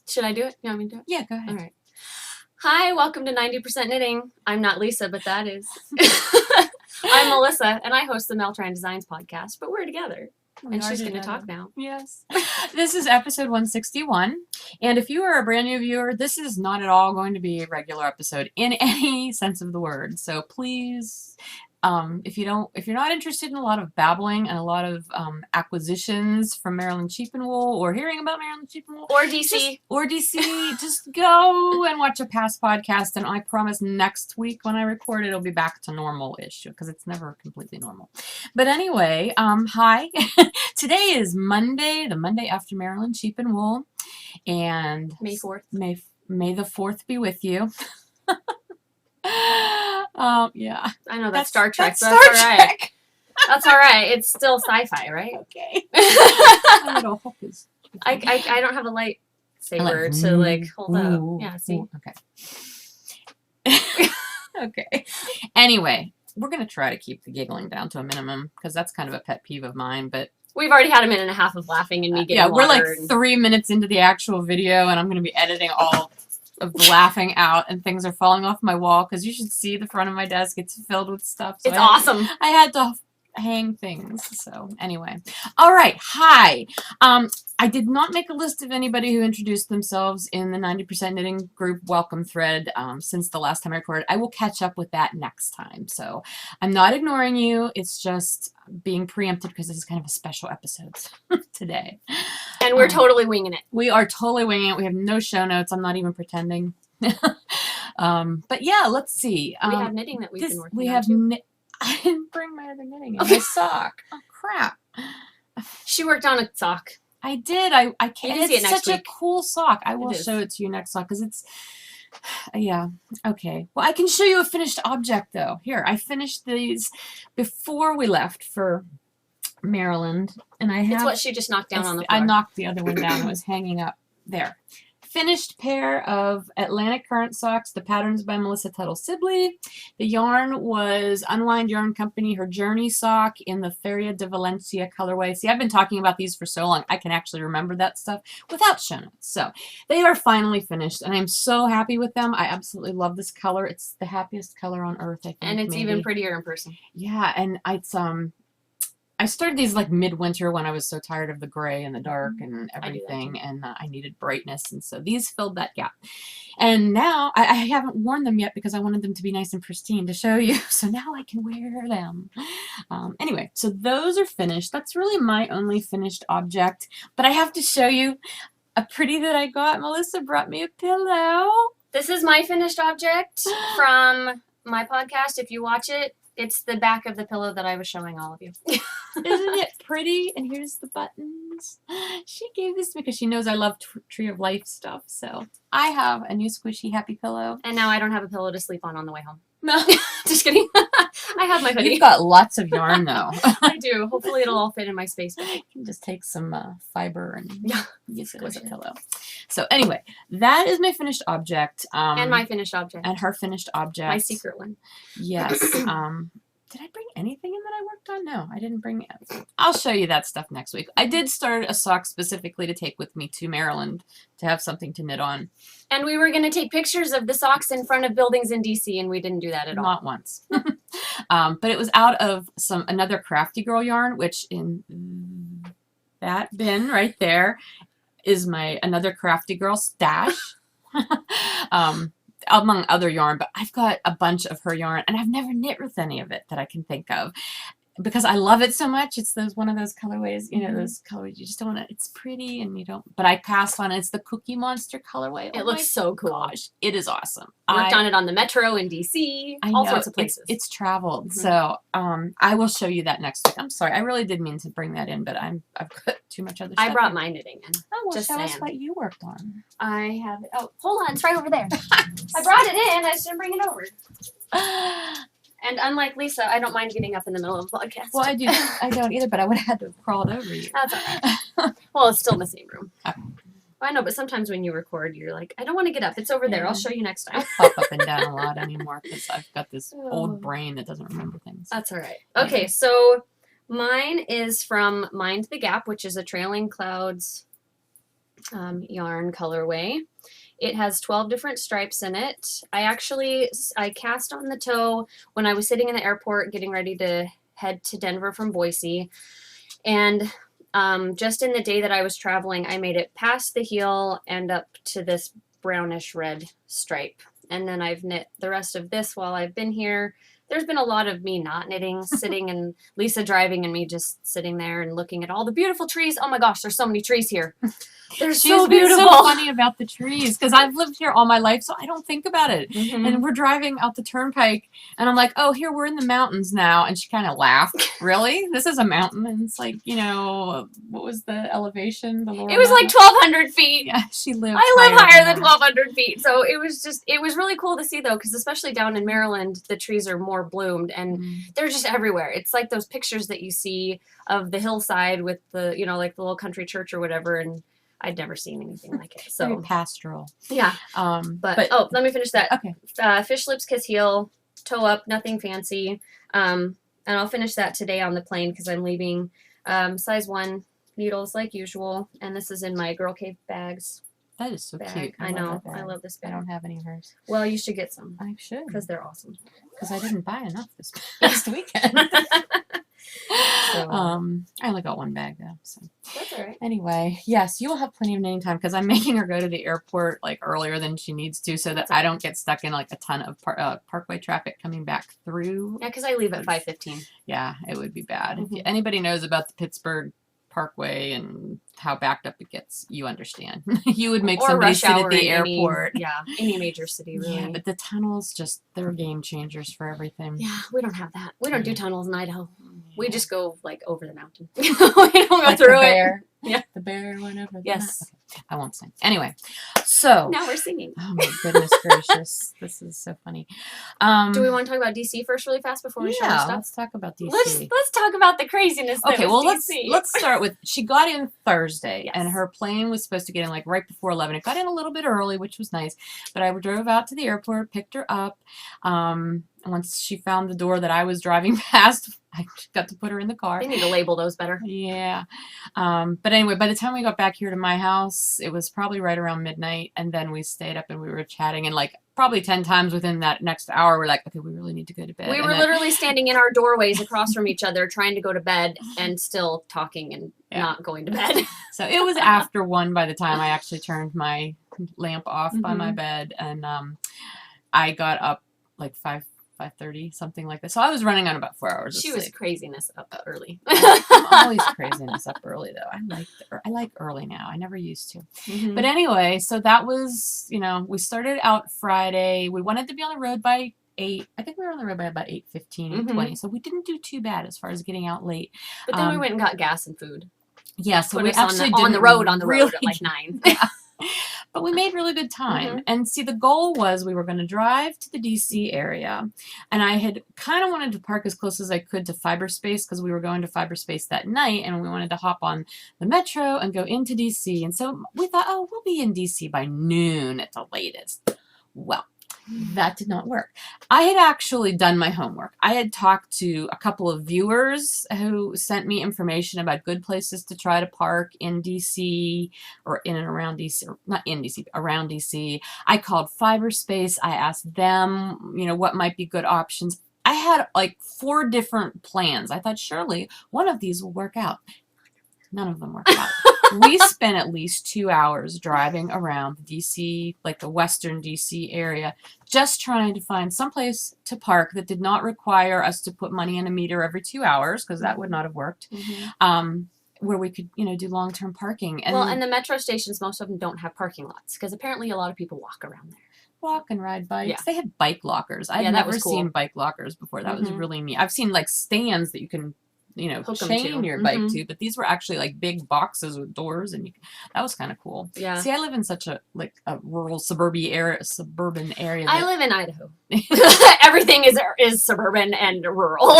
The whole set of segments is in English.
Should I do it? You want me to do it? Yeah, go ahead. All right. Hi, welcome to 90% Knitting. I'm not Lisa, but that is. I'm Melissa, and I host the Mel-Tran Designs podcast, but we're together. And she's going to talk now. Yes. This is episode 161. And if you are a brand new viewer, this is not at all going to be a regular episode in any sense of the word. So please, if you're not interested in a lot of babbling and a lot of acquisitions from Maryland Sheep and Wool or hearing about Maryland Sheep and Wool or DC, just go and watch a past podcast. And I promise next week when I record, it'll be back to normal-ish because it's never completely normal. But anyway, hi. Today is Monday, the Monday after Maryland Sheep and Wool, and May 4th. May the 4th be with you. Yeah. I know that's Star Trek. That's Star Trek. That's all right. It's still sci-fi, right? Okay. I don't have a lightsaber to like hold up. Yeah. See. Ooh, okay. Okay. Anyway, we're gonna try to keep the giggling down to a minimum because that's kind of a pet peeve of mine, but. We've already had a minute and a half of laughing and me getting we're like 3 minutes into the actual video, and I'm going to be editing all of the laughing out, and things are falling off my wall because you should see the front of my desk. It's filled with stuff. So it's awesome. I had to hang things. So anyway. All right. Hi. I did not make a list of anybody who introduced themselves in the 90% Knitting group welcome thread since the last time I recorded. I will catch up with that next time. So I'm not ignoring you. It's just being preempted because this is kind of a special episode today. And we're totally winging it. We are totally winging it. We have no show notes. I'm not even pretending. But yeah, let's see. We have knitting that we've been working on too. I didn't bring my other knitting in my sock. Oh, crap. She worked on a sock. I did. I can't. You can see it next such week. a cool sock. I will show it to you next sock because it's, yeah. Okay. Well, I can show you a finished object though. Here, I finished these before we left for Maryland, and I have. It's what she just knocked down on the floor. I knocked the other one down. It was hanging up there. Finished pair of Atlantic Current socks. The pattern's by Melissa Tuttle Sibley. The yarn was Unlined Yarn Company, her Journey sock in the Feria de Valencia colorway. See, I've been talking about these for so long, I can actually remember that stuff without show notes. So they are finally finished, and I'm so happy with them. I absolutely love this color. It's the happiest color on earth, I think. And it's even prettier in person. Yeah, and it's I started these like midwinter when I was so tired of the gray and the dark and everything, and I needed brightness, and so these filled that gap. And now I haven't worn them yet because I wanted them to be nice and pristine to show you, so now I can wear them. Anyway, so those are finished. That's really my only finished object, but I have to show you a pretty that I got. Melissa brought me a pillow. This is my finished object from my podcast. If you watch it, it's the back of the pillow that I was showing all of you. Isn't it pretty? And here's the buttons. She gave this to me because she knows I love Tree of Life stuff. So I have a new squishy happy pillow. And now I don't have a pillow to sleep on the way home. No. Just kidding. I have my hoodie. You've got lots of yarn though. I do. Hopefully it'll all fit in my space bag. You can just take some fiber and use it as a pillow. So anyway, that is my finished object. And my finished object. And her finished object. My secret one. Yes. Did I bring anything in that I worked on? No, I didn't bring it. I'll show you that stuff next week. I did start a sock specifically to take with me to Maryland to have something to knit on. And we were going to take pictures of the socks in front of buildings in DC, and we didn't do that at all. Not once. But it was out of another Crafty Girl yarn, which in that bin right there is my another Crafty Girl stash. Among other yarn, but I've got a bunch of her yarn, and I've never knit with any of it that I can think of because I love it so much. It's one of those colorways, you know, those colorways you just don't want to, it's pretty and you don't, but I passed on it. It's the Cookie Monster colorway. It looks so cool. Gosh, it is awesome. Worked on it on the Metro in DC, all sorts of places. It's traveled. So I will show you that next week. I'm sorry, I really did mean to bring that in, but I've got too much other stuff. I brought my knitting in. Oh, well, show us what you worked on. I have it. Oh, hold on, it's right over there. I brought it in, I just didn't bring it over. And unlike Lisa, I don't mind getting up in the middle of a podcast. Well, I don't either, but I would have had to have crawled over you. That's all right. Well, it's still in the same room. Okay. Well, I know, but sometimes when you record, you're like, I don't want to get up. It's over there. I'll show you next time. I pop up and down a lot anymore because I've got this old brain that doesn't remember things. That's all right. Okay, so mine is from Mind the Gap, which is a Trailing Clouds yarn colorway. It has 12 different stripes in it. I cast on the toe when I was sitting in the airport getting ready to head to Denver from Boise. And just in the day that I was traveling, I made it past the heel and up to this brownish red stripe. And then I've knit the rest of this while I've been here. There's been a lot of me not knitting, sitting and Lisa driving and me just sitting there and looking at all the beautiful trees. Oh my gosh, there's so many trees here. They're so beautiful. She's so funny about the trees because I've lived here all my life, so I don't think about it. Mm-hmm. And we're driving out the turnpike, and I'm like, "Oh, here we're in the mountains now." And she kind of laughed. Really? This is a mountain? And it's like, what was the elevation? The It was like 1,200 feet. Yeah, she lived. I live higher than 1,200 feet, so it was really cool to see though, because especially down in Maryland, the trees are more bloomed and they're just everywhere. It's like those pictures that you see of the hillside with the like the little country church or whatever, and I'd never seen anything like it. So very pastoral. Yeah. But let me finish that. Okay. Fish lips, kiss heel, toe up, nothing fancy. And I'll finish that today on the plane because I'm leaving. Size 1 needles like usual, and this is in my Girl Cave bags. That is so bag. cute. I know. I love this bag. I don't have any of hers. Well, you should get some. I should. Because they're awesome. Because I didn't buy enough this past weekend. So, I only got one bag though. So that's all right. Anyway, yes, you will have plenty of knitting time because I'm making her go to the airport like earlier than she needs to, so that I don't get stuck in like a ton of parkway traffic coming back through. Yeah, because I leave at 5:15. Yeah, it would be bad. Mm-hmm. If anybody knows about the Pittsburgh Parkway and how backed up it gets, you understand. You would make somebody sit at the airport. Any major city, really. Yeah, but the tunnels they're game changers for everything. Yeah, we don't have that. We don't do tunnels in Idaho. We just go like over the mountain. We don't go like through the bear. Yeah. The bear went over the Yes. Okay. I won't sing. Anyway, so now we're singing. Oh my goodness gracious. This is so funny. Do we want to talk about DC first really fast before we show our stuff? Let's talk about DC. Let's talk about the craziness. Okay, well DC. let's start with she got in Thursday. Yes. And her plane was supposed to get in like right before 11. It got in a little bit early, which was nice. But I drove out to the airport, picked her up. Once she found the door that I was driving past, I got to put her in the car. They need to label those better. Yeah. But anyway, by the time we got back here to my house, it was probably right around midnight. And then we stayed up and we were chatting. And like probably 10 times within that next hour, we're like, okay, we really need to go to bed. We were literally standing in our doorways across from each other trying to go to bed and still talking and not going to bed. So it was after 1 by the time I actually turned my lamp off by my bed. And I got up like 5:30, something like that. So I was running on about 4 hours of sleep. She was craziness up early. I'm always craziness up early though. I like early now. I never used to. But anyway, so that was, we started out Friday. We wanted to be on the road by 8. I think we were on the road by about 8:15, 8:20. So we didn't do too bad as far as getting out late. But then we went and got gas and food. Yeah, so Put we us actually on the road at like 9. Yeah. But we made really good time. And see, the goal was we were going to drive to the DC area. And I had kind of wanted to park as close as I could to Fiberspace because we were going to Fiberspace that night. And we wanted to hop on the metro and go into DC. And so we thought, oh, we'll be in DC by noon at the latest. Well, that did not work. I had actually done my homework. I had talked to a couple of viewers who sent me information about good places to try to park in DC or in and around DC, or not in DC, around DC. I called Fiberspace. I asked them, what might be good options. I had like 4 different plans. I thought surely one of these will work out. None of them worked out. We spent at least 2 hours driving around DC, like the western DC area, just trying to find some place to park that did not require us to put money in a meter every 2 hours, because that would not have worked, where we could, do long-term parking. And the metro stations, most of them don't have parking lots, because apparently a lot of people walk around there. Walk and ride bikes. Yeah. They had bike lockers. I've never seen bike lockers before. That was really neat. I've seen like stands that you can chain your bike to, but these were actually like big boxes with doors, and that was kind of cool. Yeah. See, I live in such a rural suburban area. I live in Idaho. Everything is suburban and rural.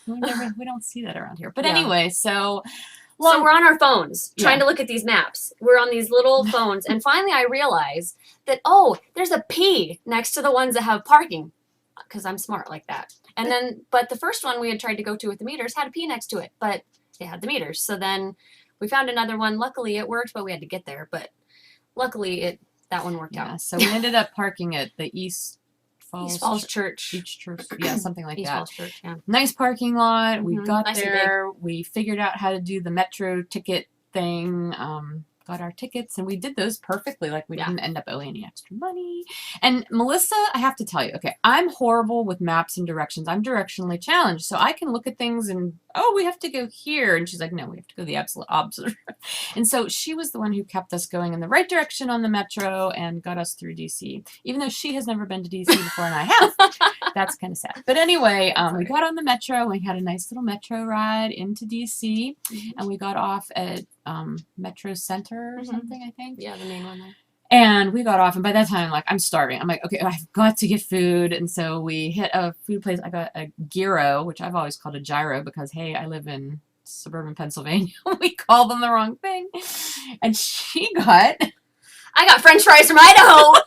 We don't see that around here. But anyway, so we're on our phones trying to look at these maps. We're on these little phones, and finally I realized that there's a P next to the ones that have parking, because I'm smart like that. And but the first one we had tried to go to with the meters had a P next to it, but it had the meters. So then We found another one. Luckily, it worked, but we had to get there. But luckily, that one worked out. So we ended up parking at the East Falls Church. Beach Church. Yeah, something like East that. Falls Church, yeah. Nice parking lot. We got Nice there. We figured out how to do the metro ticket thing. Got our tickets, and we did those perfectly. Like, we didn't end up owing any extra money. And Melissa, I have to tell you, okay, I'm horrible with maps and directions. I'm directionally challenged, so I can look at things and, oh, we have to go here. And she's like, no, we have to go the absolute opposite. And so she was the one who kept us going in the right direction on the metro and got us through DC, even though she has never been to DC before and I have. That's kind of sad. But anyway, we got on the metro. We had a nice little metro ride into DC, and we got off at Metro Center or something, I think. Yeah, the main one there. And we got off, and by that time, like, I'm starving. I'm like, okay, I've got to get food. And so we hit a food place. I got a gyro, which I've always called a gyro because, hey, I live in suburban Pennsylvania. We call them the wrong thing. And I got French fries from Idaho.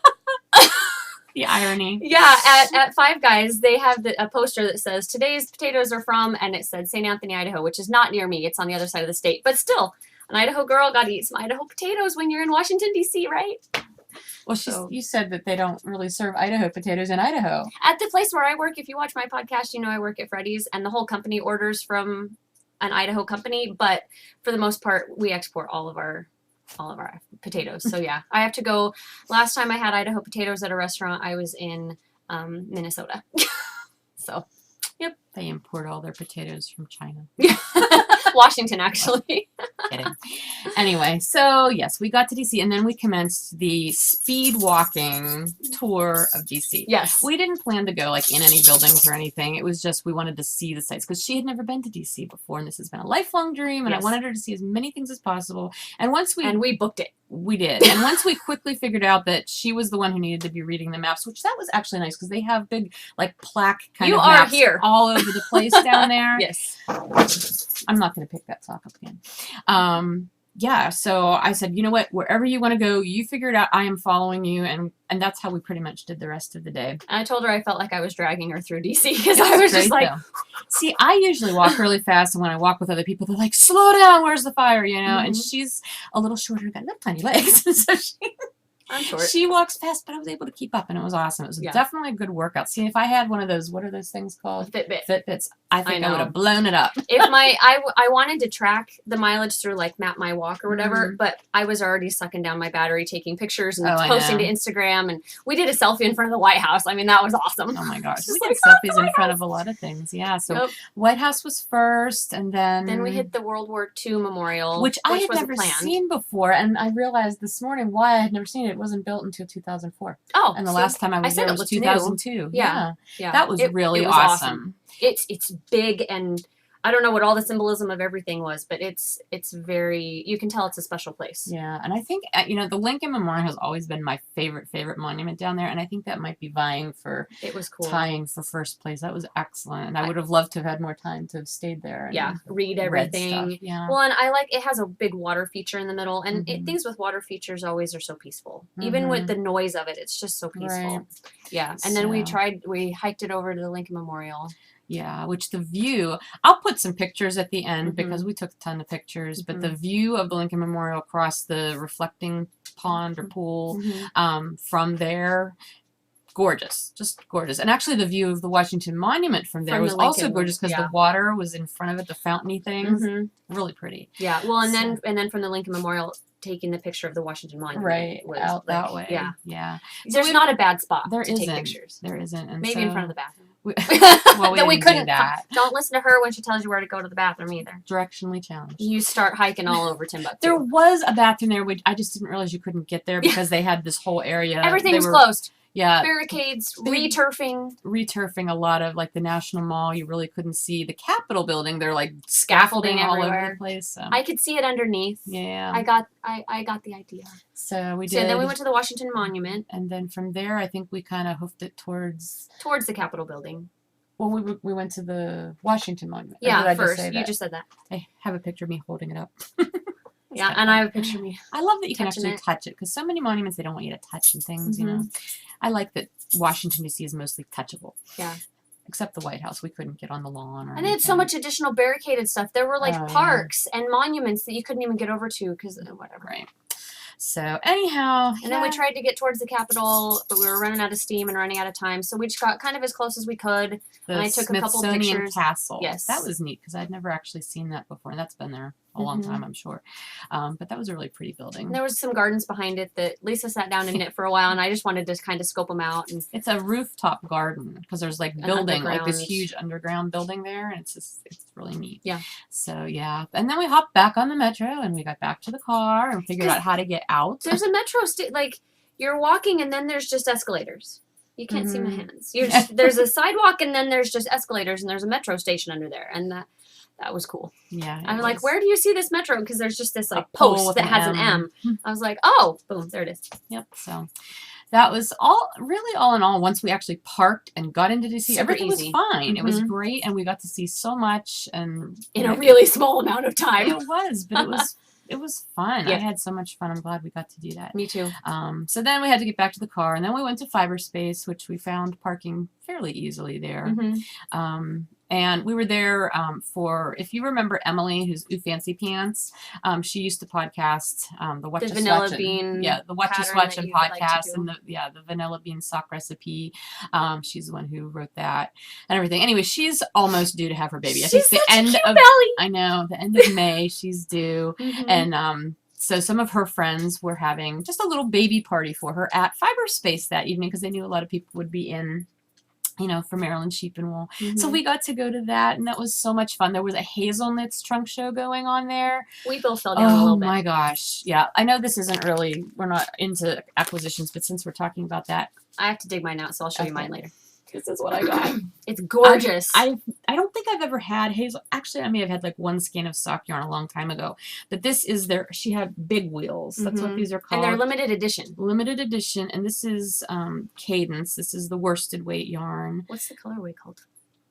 The irony. Yeah, at Five Guys, they have a poster that says, today's potatoes are from, and it said St. Anthony, Idaho, which is not near me. It's on the other side of the state. But still, an Idaho girl got to eat some Idaho potatoes when you're in Washington, D.C., right? Well, you said that they don't really serve Idaho potatoes in Idaho. At the place where I work, if you watch my podcast, you know I work at Freddy's, and the whole company orders from an Idaho company. But for the most part, we export all of our potatoes. So yeah, I have to go. Last time I had Idaho potatoes at a restaurant, I was in Minnesota. So, yep. They import all their potatoes from China. Washington, actually. Kidding. Anyway, so yes, we got to DC, and then we commenced the speed walking tour of DC. Yes. We didn't plan to go like in any buildings or anything. It was just we wanted to see the sights because she had never been to DC before, and this has been a lifelong dream, and I wanted her to see as many things as possible. And we booked it. We did. And once we quickly figured out that she was the one who needed to be reading the maps, which that was actually nice because they have big like plaque kind of maps here all over the place down there. Yes. I'm not going to pick that sock up again. Yeah, so I said, you know what, wherever you want to go, you figure it out. I am following you, and that's how we pretty much did the rest of the day. And I told her I felt like I was dragging her through DC because I was just like, see, I usually walk really fast, and when I walk with other people, they're like, slow down, where's the fire, you know? And she's a little shorter, got little tiny legs, and so I'm short. She walks fast, but I was able to keep up, and it was awesome. It was definitely a good workout. See, if I had one of those, what are those things called? Fitbits. I think I would have blown it up. If I wanted to track the mileage through like Map My Walk or whatever, but I was already sucking down my battery, taking pictures and posting to Instagram, and we did a selfie in front of the White House. I mean, that was awesome. Oh my gosh, we did selfies in front of a lot of things. Yeah, so White House was first, and then we hit the World War II Memorial, which I had never seen before, and I realized this morning why I had never seen it. It wasn't built until 2004. Oh, and the last time I was there was 2002. Yeah, that was really awesome. It's big, and I don't know what all the symbolism of everything was, but it's very, you can tell it's a special place. Yeah, and I think, the Lincoln Memorial has always been my favorite monument down there, and I think that might be vying for tying for first place. That was excellent, and I would have loved to have had more time to have stayed there. And read everything. Yeah. Well, and it has a big water feature in the middle, and things with water features always are so peaceful. Even with the noise of it, it's just so peaceful. Right. Yeah, and then we hiked it over to the Lincoln Memorial. Yeah, which the view, I'll put some pictures at the end because we took a ton of pictures, but the view of the Lincoln Memorial across the reflecting pond or pool from there, gorgeous, just gorgeous. And actually the view of the Washington Monument from there was also gorgeous because the water was in front of it, the fountainy things, really pretty. Yeah, well, and then from the Lincoln Memorial, taking the picture of the Washington Monument out that way. Yeah. There's not a bad spot to take pictures. There isn't. And maybe in front of the bathroom. Well, we couldn't do that. Don't listen to her when she tells you where to go to the bathroom either. Directionally challenged. You start hiking all over Timbuktu. There was a bathroom there, which I just didn't realize you couldn't get there because they had this whole area. Everything was closed. Yeah. Barricades, returfing a lot of like the National Mall. You really couldn't see the Capitol building. They're like scaffolding all over the place. So. I could see it underneath. Yeah. I got the idea. So we did. So then we went to the Washington Monument. And then from there, I think we kind of hoofed it towards the Capitol building. Well, we went to the Washington Monument. Yeah, first. You just said that. I have a picture of me holding it up. Yeah, and I have a picture of me. I love that you can actually touch it because so many monuments, they don't want you to touch and things, you know. I like that Washington, D.C. is mostly touchable. Yeah. except the White House. We couldn't get on the lawn or And they had so much additional barricaded stuff. There were like Oh, yeah. parks and monuments that you couldn't even get over to because whatever. Right. So anyhow, and then we tried to get towards the Capitol, but we were running out of steam and running out of time, so we just got kind of as close as we could. the and I took a couple Smithsonian pictures. Castle. Yes. That was neat because I'd never actually seen that before, and that's been there a long time, I'm sure. But that was a really pretty building. And there was some gardens behind it that Lisa sat down and knit for a while, and I just wanted to kind of scope them out. And it's a rooftop garden because there's like building, like this underground. huge underground building there, and it's really neat. Yeah. So yeah, and then we hopped back on the metro and we got back to the car and figured out how to get out. There's a metro like you're walking and then there's just escalators. You can't see my hands. There's a sidewalk and then there's just escalators and there's a metro station under there, and that was cool. Yeah. I'm like, where do you see this metro? Because there's just this like pole post with that an has an M. M. I was like, oh, boom, there it is. Yep. So that was all in all, once we actually parked and got into DC, Super everything easy. was fine. It was great, and we got to see so much and In a really small amount of time. It was, but it was fun. Yeah. I had so much fun. I'm glad we got to do that. Me too. So then we had to get back to the car, and then we went to Fiberspace, which we found parking fairly easily there. And we were there for, if you remember Emily, who's Ooh Fancy Pants, she used to podcast the What The You vanilla Swatchin', bean the What You pattern that Swatchin' you like to podcast, do. and the vanilla bean sock recipe. She's the one who wrote that and everything. Anyway, she's almost due to have her baby. I think She's the such a end cute of belly. I know the end of May she's due, and so some of her friends were having just a little baby party for her at Fiberspace that evening because they knew a lot of people would be in, for Maryland Sheep and Wool. So we got to go to that, and that was so much fun. There was a Hazelnuts trunk show going on there. We both fell down a little bit. Oh my gosh. Yeah. I know this isn't really, we're not into acquisitions, but since we're talking about that. I have to dig mine out, so I'll show you mine later. This is what I got. It's gorgeous. I don't think I've ever had hazel. Actually, I may have had like one skein of sock yarn a long time ago. But this is she had big wheels. That's what these are called. And they're limited edition. Limited edition. And this is Cadence. This is the worsted weight yarn. What's the colorway called?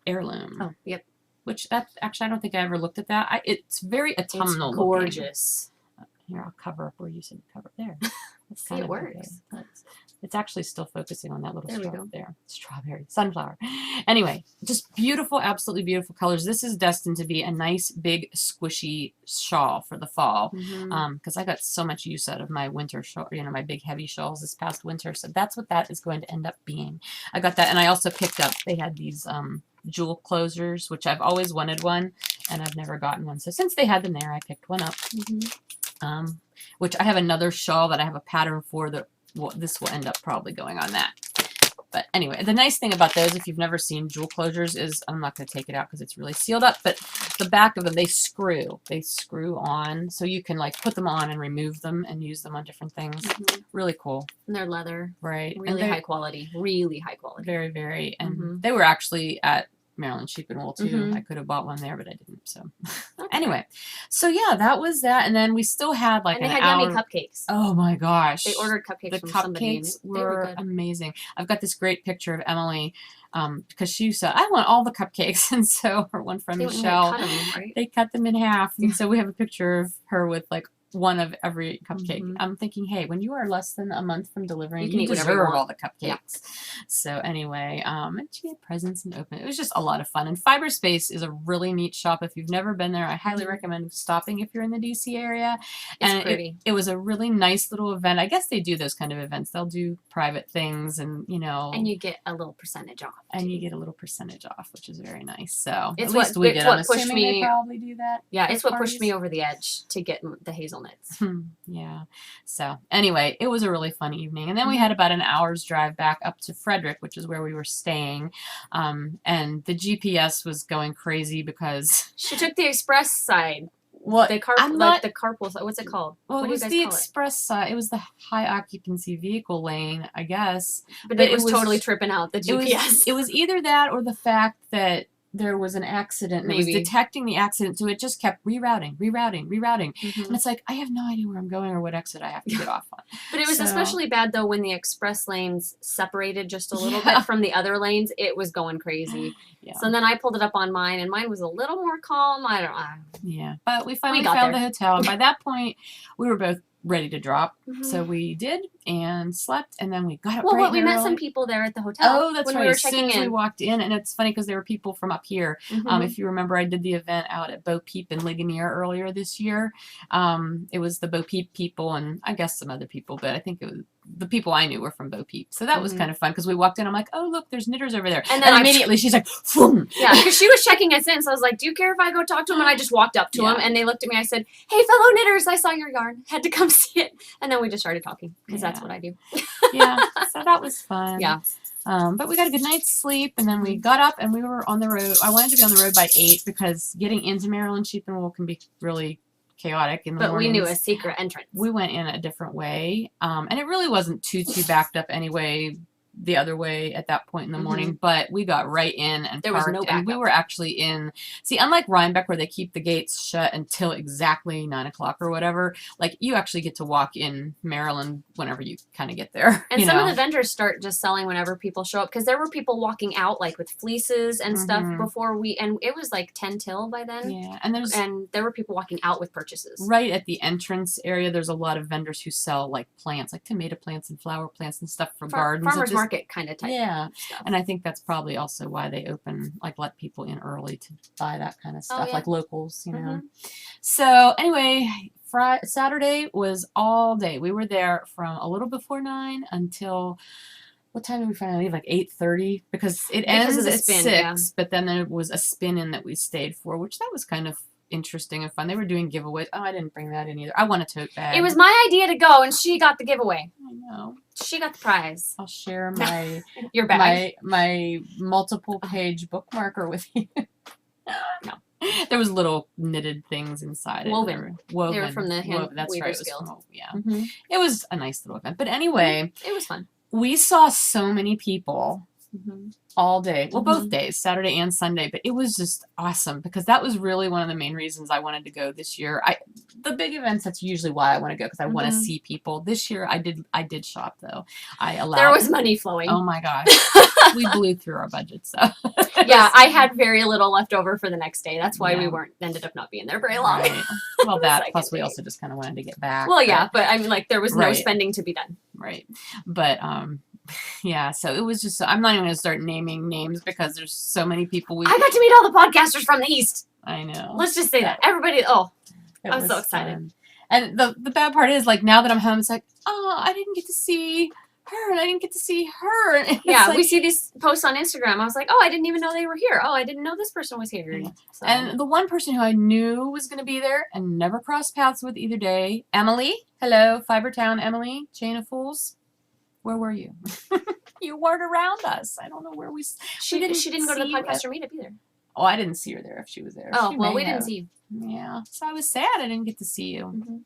Heirloom. Oh, yep. Which actually I don't think I ever looked at that. It's very autumnal. It's gorgeous. Looking. Here, I'll cover up where you said cover. There. That's See, it works. It's actually still focusing on that little there straw there. Strawberry, sunflower. Anyway, just beautiful, absolutely beautiful colors. This is destined to be a nice, big, squishy shawl for the fall. Because I got so much use out of my winter shawl, my big, heavy shawls this past winter. So that's what that is going to end up being. I got that, and I also picked up, they had these jewel closers, which I've always wanted one, and I've never gotten one. So since they had them there, I picked one up. Which I have another shawl that I have a pattern for that this will end up probably going on that. But anyway, the nice thing about those, if you've never seen jewel closures, is I'm not going to take it out because it's really sealed up, but the back of them, they screw on, so you can like put them on and remove them and use them on different things. Really cool. And they're leather. Right. Really high quality. Really high quality. Very, very. And they were actually at Maryland Sheep and Wool too. I could have bought one there, but I didn't. So anyway, so yeah, that was that. And then we still had like and they had yummy cupcakes. Oh my gosh. They ordered cupcakes from somebody. The cupcakes were amazing. I've got this great picture of Emily because she said, I want all the cupcakes. And so her one friend, Michelle, they cut them in half. And so we have a picture of her with like one of every cupcake. I'm thinking, hey, when you are less than a month from delivering, you deserve all the cupcakes. Yeah. So anyway, and she had presents and open. It was just a lot of fun. And Fiberspace is a really neat shop. If you've never been there, I highly recommend stopping if you're in the DC area. It's pretty. It was a really nice little event. I guess they do those kind of events. They'll do private things and, And you get a little percentage off. And you get a little percentage off, which is very nice. So it's at least we did. I'm assuming they probably do that. Yeah, it's what pushed me over the edge to get the hazelnuts. Yeah. So anyway, it was a really fun evening. And then we had about an hour's drive back up to Frederick, which is where we were staying. And the GPS was going crazy because she took the express side. Well, the carpool side. What's it called? Well, it was the express side. It was the high occupancy vehicle lane, I guess. But it was totally tripping out the GPS. It was either that or the fact that there was an accident and it was detecting the accident, so it just kept rerouting. And it's like, I have no idea where I'm going or what exit I have to get off on. But it was especially bad though when the express lanes separated just a little bit from the other lanes. It was going crazy. So then I pulled it up on mine, and mine was a little more calm. I don't know. Yeah, but we finally found the hotel, and by that point we were both ready to drop. Mhm. So we did and slept, and then we got up Well, bright but we and met some early. people there at the hotel. Oh, that's when right. we were As soon checking as we in. walked in, and it's funny because there were people from up here. Mhm. If you remember, I did the event out at Bo Peep in Ligonier earlier this year. It was the Bo Peep people, and I guess some other people, but I think it was the people I knew were from Bo Peep. So that was Mhm. kind of fun because we walked in. I'm like, oh look, there's knitters over there, And then immediately she's like, Phoom. Yeah, because she was checking us in, so I was like, do you care if I go talk to him? And I just walked up to him, Yeah. and they looked at me. I said, hey, fellow knitters, I saw your yarn. Had to come see it. And then we just started talking, because that's what I do. Yeah, so that was fun. Yeah. But we got a good night's sleep, and then we got up and we were on the road. I wanted to be on the road by 8 because getting into Maryland Sheep and Wool can be really chaotic in the But mornings. we knew a secret entrance. We went in a different way, and it really wasn't too backed up anyway the other way at that point in the morning, but we got right in and There was parked, no and we backup. were actually in, see, unlike Rhinebeck where they keep the gates shut until exactly 9 o'clock or whatever, like you actually get to walk in Maryland whenever you kind of get there. And some of the vendors start just selling whenever people show up, because there were people walking out like with fleeces and stuff before we, and it was like 10 till by then. Yeah, and there were people walking out with purchases. Right at the entrance area, there's a lot of vendors who sell like plants, like tomato plants and flower plants and stuff for gardens. Farmers market kind of type. Yeah, stuff. And I think that's probably also why they let people in early to buy that kind of stuff, like locals, you know. So anyway, Saturday was all day. We were there from a little before 9 until, what time did we finally leave? Like 8:30, because it ends at 6. But then there was a spin-in that we stayed for, which that was kind of interesting and fun. They were doing giveaways. Oh, I didn't bring that in either. I want a tote bag. It was my idea to go, and she got the giveaway. I know. She got the prize. I'll share my your bag. my multiple page bookmarker with you. No. There was little knitted things inside woven. it. Woven. They were from the hand That's weaver right. skill. It was a nice little event. But anyway, it was fun. We saw so many people all day. Well, both days, Saturday and Sunday. But it was just awesome because that was really one of the main reasons I wanted to go this year. The big events, that's usually why I want to go, because I want to see people. This year I did shop though. There was money flowing. Oh my gosh. We blew through our budget, so yeah, I had very little left over for the next day. That's why we ended up not being there very long. Right. Well, that plus we also just kind of wanted to get back. Well, yeah, but I mean, like, there was no spending to be done. Right. But yeah, so it was just, I'm not even going to start naming names because there's so many people. I got to meet all the podcasters from the East. I know. Let's just say that. Everybody, I'm so excited. Fun. And the bad part is, like, now that I'm home, it's like, oh, I didn't get to see her, and I didn't get to see her. Yeah, like, we see these posts on Instagram. I was like, oh, I didn't even know they were here. Oh, I didn't know this person was here. Yeah. So. And the one person who I knew was going to be there and never crossed paths with either day, Emily. Hello, Fibertown Emily, Chain of Fools. Where were you? You weren't around us. I don't know where we. She didn't go to the podcaster meetup either. Oh, I didn't see her there if she was there. Oh, well, we didn't see you. Yeah, so I was sad I didn't get to see you.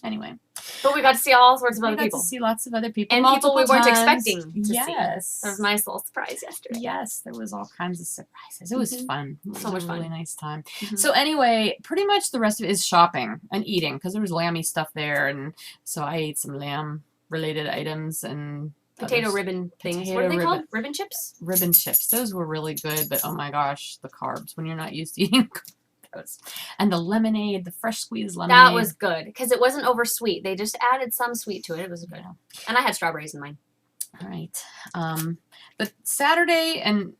Anyway. But we got to see all sorts of other people. We got to see lots of other people. And people we weren't expecting to see. Yes. There was a nice little surprise yesterday. Yes, there was all kinds of surprises. It was fun. It was so much a fun. Really nice time. So anyway, pretty much the rest of it is shopping and eating, because there was lamby stuff there, and so I ate some lamb-related items and potato ribbon things. What are they called? Ribbon chips? Ribbon chips. Those were really good, but oh my gosh, the carbs when you're not used to eating those. And the lemonade, the fresh squeezed lemonade. That was good because it wasn't over sweet. They just added some sweet to it. It was good. Yeah. And I had strawberries in mine. All right. But Saturday and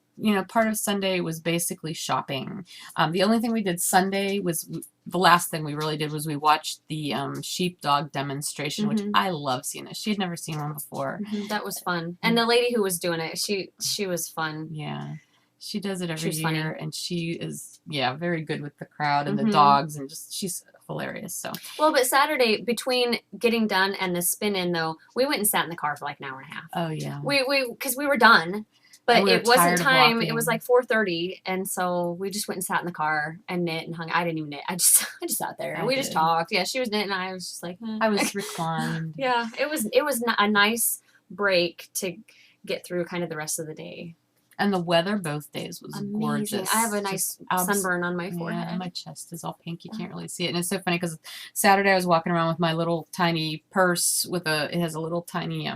part of Sunday was basically shopping. The only thing we did Sunday was the last thing we really did was we watched the sheepdog demonstration, which I love seeing this. She had never seen one before. That was fun. And the lady who was doing it, she was fun. Yeah. She does it every year, funny. And she is, very good with the crowd and the dogs, and she's hilarious. So well, but Saturday, between getting done and the spin-in, though, we went and sat in the car for like an hour and a half. Oh yeah. Because we were done. But it wasn't time. It was like 4:30, and so we just went and sat in the car and knit and hung. I didn't even knit. I just sat there and we just talked. Yeah, she was knitting, and I was just like, I was reclined. Yeah, it was a nice break to get through kind of the rest of the day. And the weather both days was Amazing. gorgeous. I have a nice sunburn on my forehead. Yeah, my chest is all pink. You can't really see it. And it's so funny because Saturday I was walking around with my little tiny purse with it has a little tiny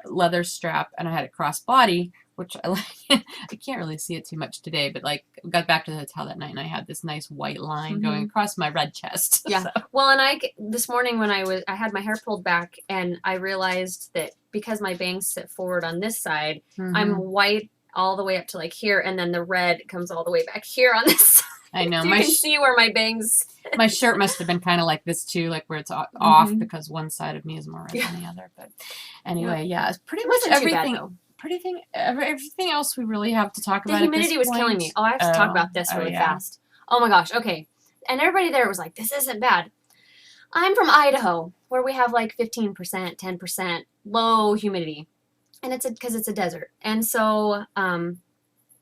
leather strap, and I had it crossbody, which I like. I can't really see it too much today, but like got back to the hotel that night and I had this nice white line going across my red chest. Yeah. So. Well, and this morning when I had my hair pulled back and I realized that because my bangs sit forward on this side, I'm white all the way up to like here, and then the red comes all the way back here on this side. I know. So you can see where my bangs. My shirt must have been kind of like this too, like where it's off because one side of me is more red than the other. But anyway, yeah, it's pretty much everything. Everything else we really have to talk about. The humidity was killing me. Oh, I have to talk about this really fast. Oh my gosh. Okay. And everybody there was like, "This isn't bad." I'm from Idaho, where we have like 15%, 10% low humidity. And it's because it's a desert. And so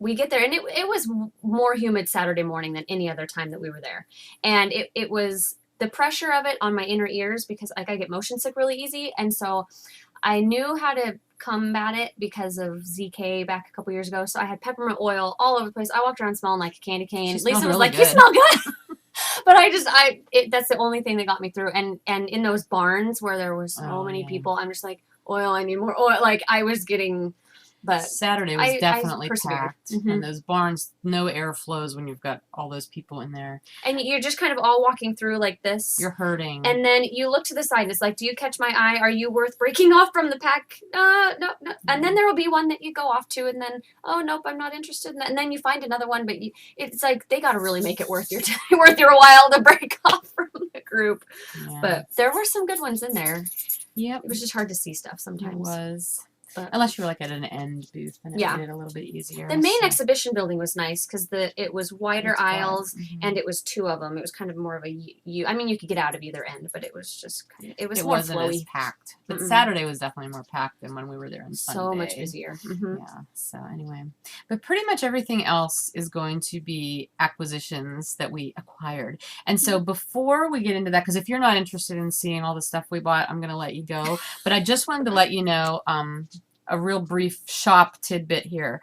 we get there, and it was more humid Saturday morning than any other time that we were there. And it was the pressure of it on my inner ears because like I get motion sick really easy. And so I knew how to combat it because of ZK back a couple years ago. So I had peppermint oil all over the place. I walked around smelling like a candy cane. Lisa was really like, "You smell good." But that's the only thing that got me through. And in those barns where there were so many people, I'm just like, oil, I need more oil. Like I was getting, but Saturday was definitely packed. And those barns, no air flows when you've got all those people in there. And you're just kind of all walking through like this. You're hurting. And then you look to the side and it's like, do you catch my eye? Are you worth breaking off from the pack? No. And then there will be one that you go off to and then, oh, nope, I'm not interested in that. And then you find another one, but it's like, they got to really make it worth your worth your while to break off from the group. Yeah. But there were some good ones in there. Yep. It was just hard to see stuff sometimes. It was. But unless you were like at an end booth, then it made it a little bit easier. The main exhibition building was nice because it was wider aisles and it was two of them. It was kind of more of a U. I mean, you could get out of either end, but it was just kind of it wasn't flowy. As packed. But Saturday was definitely more packed than when we were there on Sunday. So much busier. Yeah. So anyway, but pretty much everything else is going to be acquisitions that we acquired. And so before we get into that, because if you're not interested in seeing all the stuff we bought, I'm going to let you go. But I just wanted to let you know. A real brief shop tidbit here.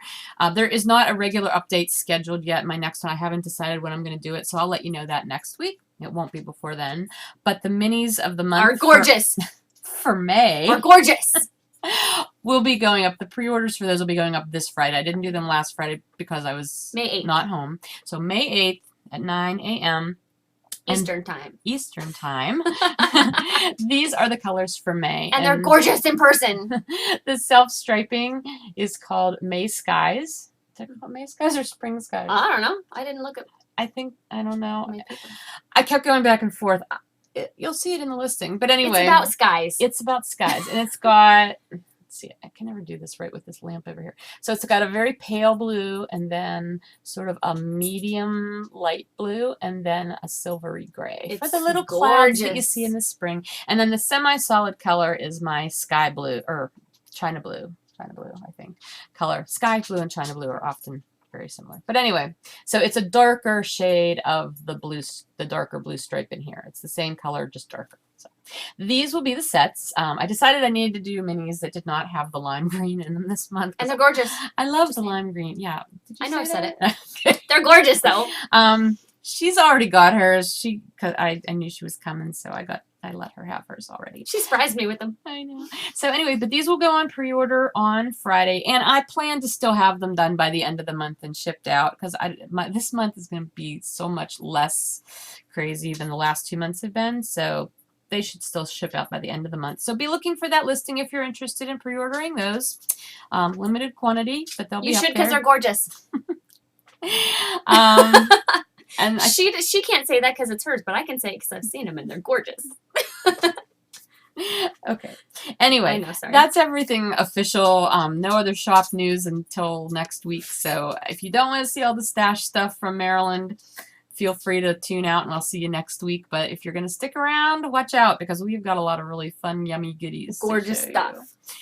There is not a regular update scheduled yet. My next one, I haven't decided when I'm going to do it, so I'll let you know that next week. It won't be before then. But the minis of the month are gorgeous. For May. Are gorgeous. Will be going up. The pre-orders for those will be going up this Friday. I didn't do them last Friday because I was May 8th. Not home. So May 8th at 9 a.m. Eastern time. These are the colors for May. And they're gorgeous in person. The self-striping is called May Skies. Is it called May Skies or Spring Skies? I don't know. I didn't look at I don't know. I kept going back and forth. You'll see it in the listing. But anyway. It's about skies. It's about skies. And it's got... See, I can never do this right with this lamp over here. So it's got a very pale blue and then sort of a medium light blue and then a silvery gray for the little clouds that you see in the spring. And then the semi-solid color is my sky blue or China blue, I think, color. Sky blue and China blue are often very similar. But anyway, so it's a darker shade of the darker blue stripe in here. It's the same color, just darker. So these will be the sets. I decided I needed to do minis that did not have the lime green in them this month. And they're gorgeous. I love the lime green. Yeah. I know I said it. Okay. They're gorgeous though. She's already got hers. Cause I knew she was coming, so I let her have hers already. She surprised me with them. I know. So anyway, but these will go on pre-order on Friday, and I plan to still have them done by the end of the month and shipped out because this month is going to be so much less crazy than the last 2 months have been. So they should still ship out by the end of the month. So be looking for that listing if you're interested in pre-ordering those. Limited quantity, but they'll be up there. You should because they're gorgeous. And she can't say that because it's hers, but I can say it because I've seen them and they're gorgeous. Okay. Anyway, that's everything official. No other shop news until next week. So if you don't want to see all the stash stuff from Maryland, feel free to tune out and I'll see you next week. But if you're going to stick around, watch out because we've got a lot of really fun, yummy goodies. Gorgeous stuff.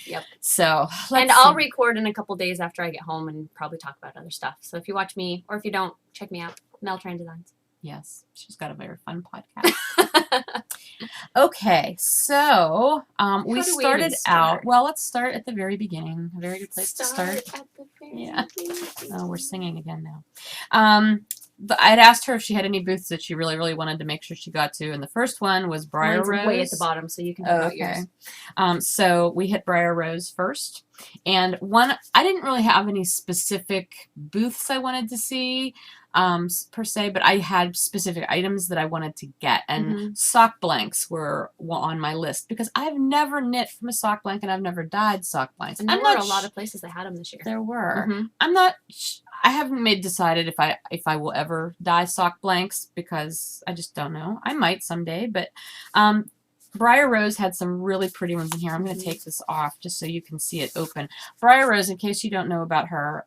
Yep. So, I'll record in a couple days after I get home and probably talk about other stuff. So if you watch me or if you don't, check me out. Mel-Tran Designs. Yes, she's got a very fun podcast. Okay, so we How do we even started start? out. Well, let's start at the very beginning. A very good place to start. At the very Yeah. beginning. Oh, we're singing again now. I'd asked her if she had any booths that she really, really wanted to make sure she got to, and the first one was Briar Mine's Rose. way at the bottom, so you can pick out yours. So we hit Briar Rose first, and I didn't really have any specific booths I wanted to see per se, but I had specific items that I wanted to get, and sock blanks were on my list because I've never knit from a sock blank and I've never dyed sock blanks. And there were a lot of places that had them this year. There were. I haven't decided if I will ever dye sock blanks because I just don't know. I might someday, but Briar Rose had some really pretty ones in here. I'm going to take this off just so you can see it open. Briar Rose, in case you don't know about her,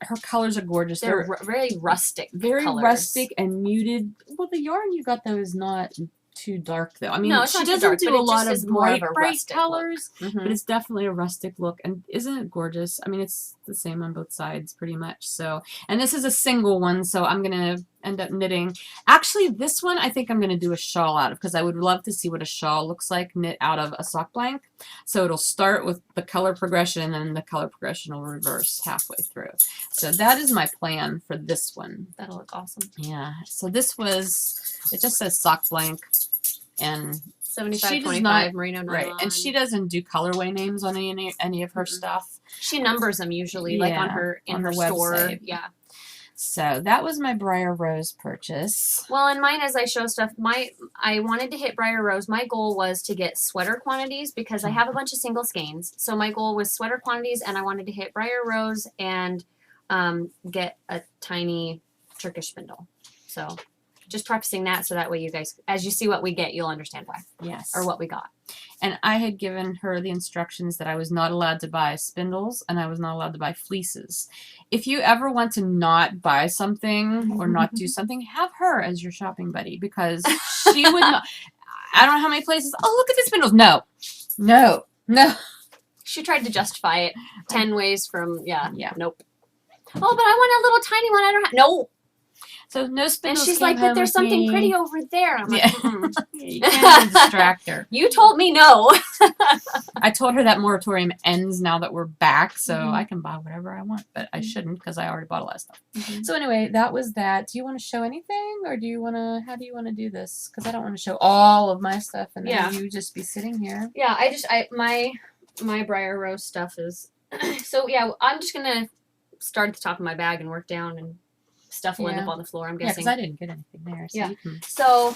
her colors are gorgeous. They're very rustic. Very colors. rustic and muted. Well, the yarn you got though is not too dark though. I mean, no, it's she not doesn't dark, do but a lot of bright rustic colors, look. but it's definitely a rustic look. And isn't it gorgeous? I mean, it's the same on both sides pretty much. So, and this is a single one, so I'm going to end up knitting. Actually, this one I think I'm going to do a shawl out of because I would love to see what a shawl looks like knit out of a sock blank. So it'll start with the color progression and then the color progression will reverse halfway through. So that is my plan for this one. That'll look awesome. Yeah. So this was, it just says sock blank. And 75-25 merino nylon. Right, and she doesn't do colorway names on any of her stuff. She numbers them usually, like on her store. Website. Yeah. So that was my Briar Rose purchase. Well, and mine, as I show stuff, I wanted to hit Briar Rose. My goal was to get sweater quantities because I have a bunch of single skeins. So my goal was sweater quantities, and I wanted to hit Briar Rose and get a tiny Turkish spindle. So just prefacing that so that way you guys, as you see what we get, you'll understand why. Yes. Or what we got. And I had given her the instructions that I was not allowed to buy spindles and I was not allowed to buy fleeces. If you ever want to not buy something or not do something, have her as your shopping buddy because she would not. I don't know how many places. Oh, look at the spindles. No. No. No. She tried to justify it 10 ways from, yeah. Nope. Oh, but I want a little tiny one. I don't have. No. So no spindles. And she's like, but there's something pretty over there. I'm like, you can't distract her. You told me no. I told her that moratorium ends now that we're back, so I can buy whatever I want, but I shouldn't because I already bought a lot of stuff. So anyway, that was that. Do you want to show anything, or do you want to? How do you want to do this? Because I don't want to show all of my stuff, and then you just be sitting here. Yeah, my Briar Rose stuff is so yeah. I'm just gonna start at the top of my bag and work down and. Stuff will end up on the floor, I'm guessing. Yeah, because I didn't get anything there. So So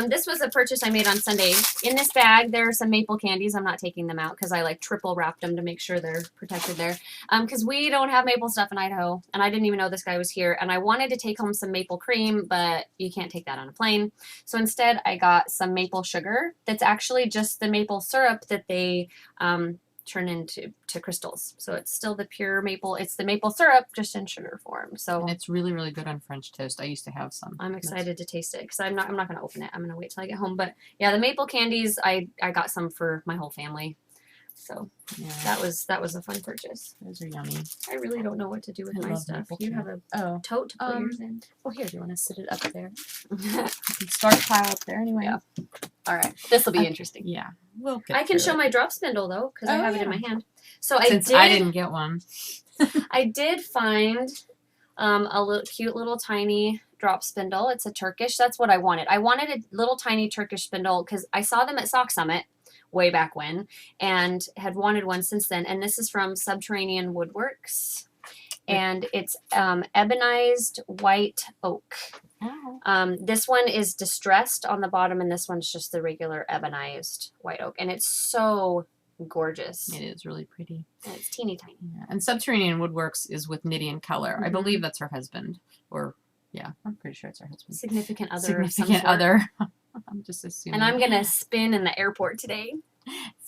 this was a purchase I made on Sunday. In this bag, there are some maple candies. I'm not taking them out because I like triple wrapped them to make sure they're protected there. Because we don't have maple stuff in Idaho, and I didn't even know this guy was here. And I wanted to take home some maple cream, but you can't take that on a plane. So instead, I got some maple sugar. That's actually just the maple syrup that they turn into crystals. So it's still the pure maple. It's the maple syrup just in sugar form. So and it's really, really good on French toast. I used to have some. I'm excited to taste it because I'm not going to open it. I'm going to wait till I get home. But yeah, the maple candies, I got some for my whole family. So that was a fun purchase. Those are yummy. I really don't know what to do with my stuff. You have a tote to put yours in. Well, here, do you want to sit it up there? You can start a pile up there anyway. Yeah. All right. This will be interesting. Yeah. We'll get I can show my drop spindle though because I have it in my hand. So Since I didn't get one. I did find a cute little tiny drop spindle. It's a Turkish. That's what I wanted. I wanted a little tiny Turkish spindle because I saw them at Sock Summit way back when and had wanted one since then. And this is from Subterranean Woodworks. And it's ebonized white oak. Oh. This one is distressed on the bottom, and this one's just the regular ebonized white oak. And it's so gorgeous. It is really pretty. And it's teeny tiny. Yeah. And Subterranean Woodworks is with Nidian Color. I believe that's her husband. Or, yeah, I'm pretty sure it's her husband. Significant other. Significant other. I'm just assuming. And I'm going to spin in the airport today.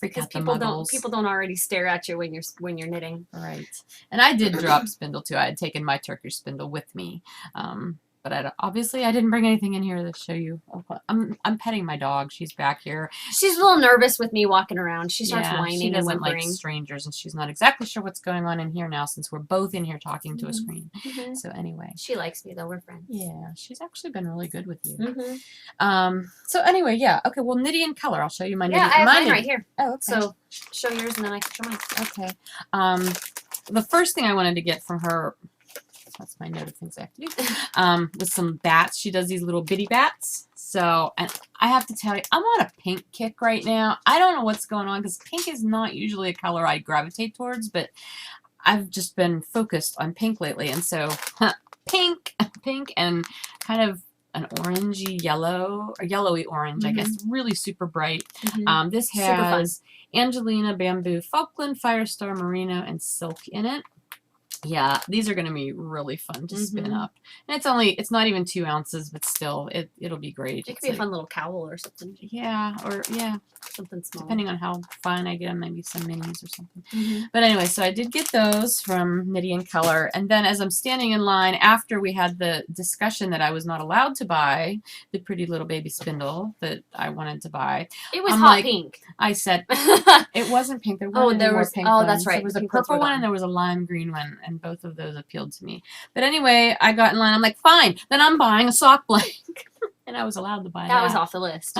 Because people don't already stare at you when you're knitting. Right. And I did drop spindle too. I had taken my Turkish spindle with me. But obviously I didn't bring anything in here to show you. I'm petting my dog. She's back here. She's a little nervous with me walking around. She starts whining she doesn't and whimpering. like strangers, and she's not exactly sure what's going on in here now since we're both in here talking to a screen. So anyway. She likes me though. We're friends. Yeah, she's actually been really good with you. Mm-hmm. So anyway, yeah. Okay, well, Knitty in Color. I'll show you my Knitty. Yeah, I have mine right here. Oh, okay. So show yours and then I can show mine. Okay. The first thing I wanted to get from her, that's my note of things I have to do, was some bats. She does these little bitty bats. So, and I have to tell you, I'm on a pink kick right now. I don't know what's going on because pink is not usually a color I gravitate towards, but I've just been focused on pink lately. And so, pink, and kind of an orangey yellow, or yellowy orange, I guess. Really super bright. This has Angelina, Bamboo, Falkland, Firestar, Merino, and Silk in it. Yeah, these are going to be really fun to spin up. And it's not even 2 ounces, but still, it'll be great. It could be a fun little cowl or something. Yeah, something small. Depending on how fun I get them, maybe some minis or something. But anyway, so I did get those from Knitty in Color. And then as I'm standing in line, after we had the discussion that I was not allowed to buy the pretty little baby spindle that I wanted to buy. It was hot pink. I said, it wasn't pink. There weren't any more pink ones. That's right. There was a purple one and there was a lime green one, and both of those appealed to me. But anyway, I got in line. I'm like, fine, then I'm buying a sock blank. And I was allowed to buy that. That was off the list.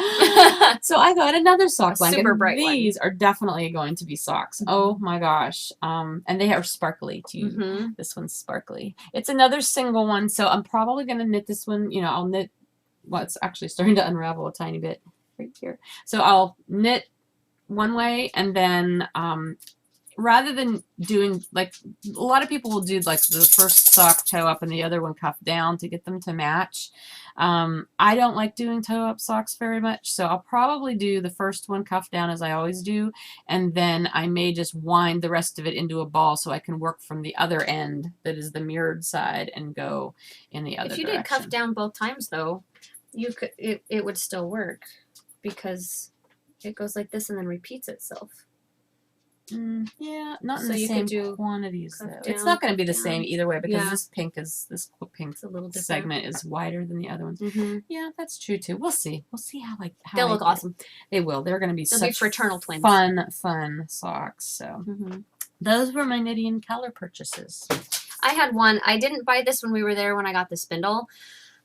So I got another sock blanket. Super bright These are definitely going to be socks. Oh my gosh. And they are sparkly too. This one's sparkly. It's another single one, so I'm probably going to knit this one. You know, I'll knit, well, it's actually starting to unravel a tiny bit right here. So I'll knit one way, and then rather than doing, like, a lot of people will do like the first sock toe up and the other one cuff down to get them to match. I don't like doing toe up socks very much, so I'll probably do the first one cuff down as I always do, and then I may just wind the rest of it into a ball so I can work from the other end that is the mirrored side and go in the other direction. If you did cuff down both times though, you could it would still work because it goes like this and then repeats itself. Yeah, not in the same quantities though. Down, it's not going to be the same either way because this pink a little segment is wider than the other ones. Yeah, that's true too. We'll see. We'll see how they'll look awesome. They will. They're going to be such fraternal twins. Fun socks. So those were my Knitty in Color purchases. I had one. I didn't buy this when we were there when I got the spindle.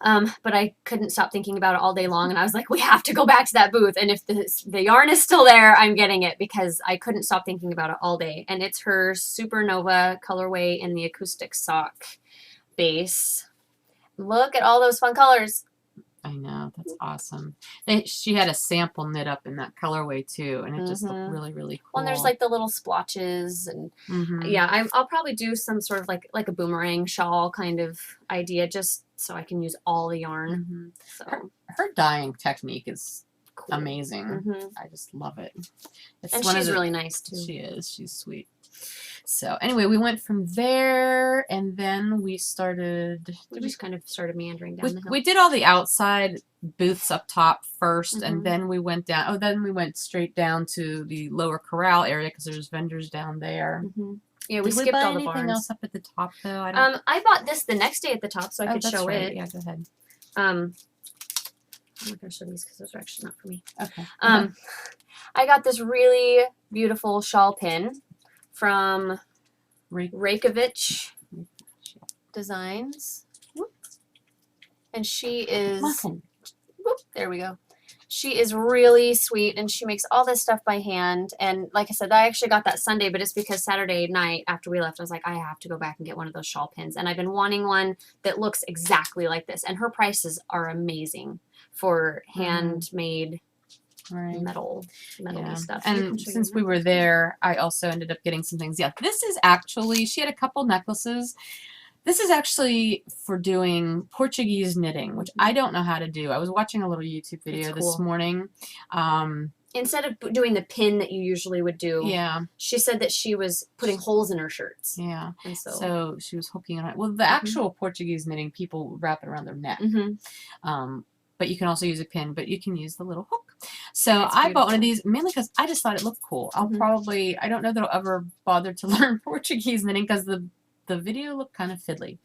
But I couldn't stop thinking about it all day long, and I was like, we have to go back to that booth, and if the yarn is still there, I'm getting it because I couldn't stop thinking about it all day. And it's her Supernova colorway in the acoustic sock base. Look at all those fun colors. I know, that's awesome. She had a sample knit up in that colorway too, and it just looked really, really cool. Well, and there's like the little splotches, and yeah, I'll probably do some sort of like a boomerang shawl kind of idea, just so I can use all the yarn. So her dyeing technique is amazing. I just love it. And she's really nice too. She is. She's sweet. So anyway, we went from there, and then we started. We just kind of started meandering down the hill. We did all the outside booths up top first, and then we went down. Oh, then we went straight down to the lower corral area because there's vendors down there. Yeah, we skipped all the barns. Anything else up at the top though? I bought this the next day at the top, so I could show it. Yeah, go ahead. I'm not gonna show these because those are actually not for me. Okay. I got this really beautiful shawl pin from Reykjavik Designs. And she is, there we go. She is really sweet, and she makes all this stuff by hand. And like I said, I actually got that Sunday, but it's because Saturday night after we left, I was like, I have to go back and get one of those shawl pins. And I've been wanting one that looks exactly like this. And her prices are amazing for handmade metal stuff. And since we were there, I also ended up getting some things. Yeah, this is actually, she had a couple necklaces. This is actually for doing Portuguese knitting, which I don't know how to do. I was watching a little YouTube video this morning. Instead of doing the pin that you usually would do, she said that she was putting holes in her shirts. Yeah. And so she was hooking on it. Well, the actual Portuguese knitting, people wrap it around their neck. But you can also use a pin, but you can use the little hook. So I bought one of these mainly because I just thought it looked cool. I'll probably, I don't know that I'll ever bother to learn Portuguese knitting because the the video looked kind of fiddly.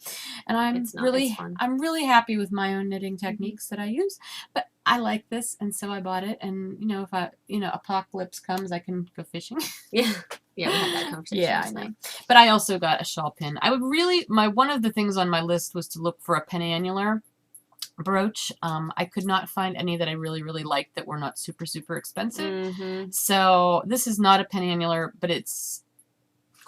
And I'm It's not. It's fun. I'm really happy with my own knitting techniques that I use. But I like this, and so I bought it. And you know, if apocalypse comes, I can go fishing. Yeah. Yeah, we had that conversation. Yeah, last I know. night. But I also got a shawl pin. I would really one of the things on my list was to look for a penannular brooch. I could not find any that I really liked that were not super expensive. So this is not a penannular, but it's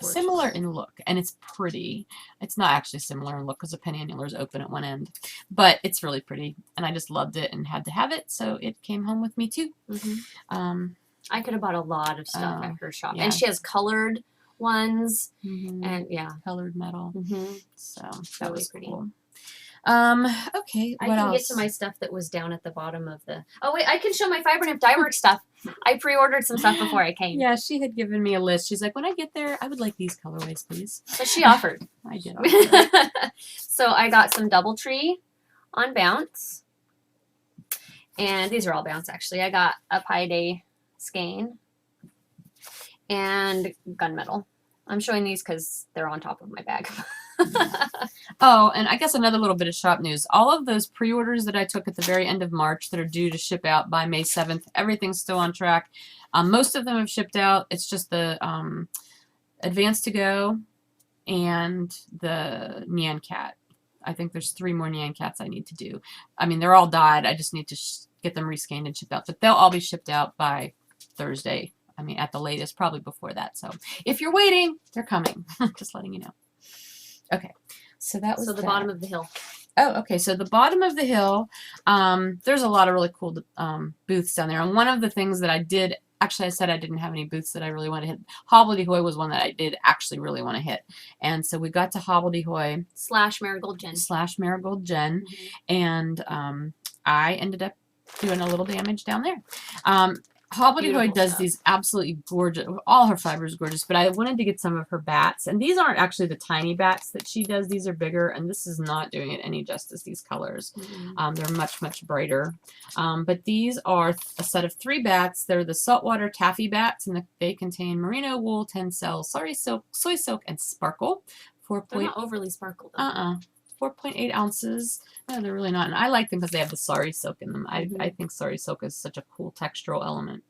similar in look, and it's pretty. It's not actually similar in look because the penannular is open at one end, but it's really pretty, and I just loved it and had to have it, so it came home with me too. I could have bought a lot of stuff at her shop, yeah. and she has colored ones, and colored metal. So that really was pretty. cool. Okay, I what can else? get to my stuff that was down at the bottom of the... Oh, wait, I can show my Fiber Nymph Dye Works stuff. I pre-ordered some stuff before I came. Yeah, she had given me a list. She's like, when I get there, I would like these colorways, please. But she offered. I did offer. So I got some Doubletree on Bounce. And these are all Bounce, actually. I got a Pi Day skein and Gunmetal. I'm showing these because they're on top of my bag. Oh, and I guess another little bit of shop news. All of those pre-orders that I took at the very end of March that are due to ship out by May 7th, everything's still on track. Most of them have shipped out. It's just the Advance to Go and the Nyan Cat. I think there's 3 more Nyan Cats I need to do. I mean, they're all dyed. I just need to get them rescanned and shipped out. But they'll all be shipped out by Thursday. I mean, at the latest, probably before that. So if you're waiting, they're coming. Just letting you know. Okay. So that was the bottom of the hill. Oh, okay. So the bottom of the hill, there's a lot of really cool booths down there. And one of the things that I did, actually I said I didn't have any booths that I really want to hit. Hobbledehoy was one that I did actually really want to hit. And so we got to Hobbledehoy. / Marigold Jen. / Marigold Jen. And I ended up doing a little damage down there. Hobbledehoy does these absolutely gorgeous, all her fibers gorgeous, but I wanted to get some of her bats. And these aren't actually the tiny bats that she does. These are bigger, and this is not doing it any justice, these colors. They're much brighter. But these are a set of 3 bats. They're the saltwater taffy bats, and they contain merino wool, 10 cells, soy silk, and sparkle. They're not overly sparkled. 4.8 ounces. No, they're really not. And I like them because they have the sari silk in them. I think sari silk is such a cool textural element.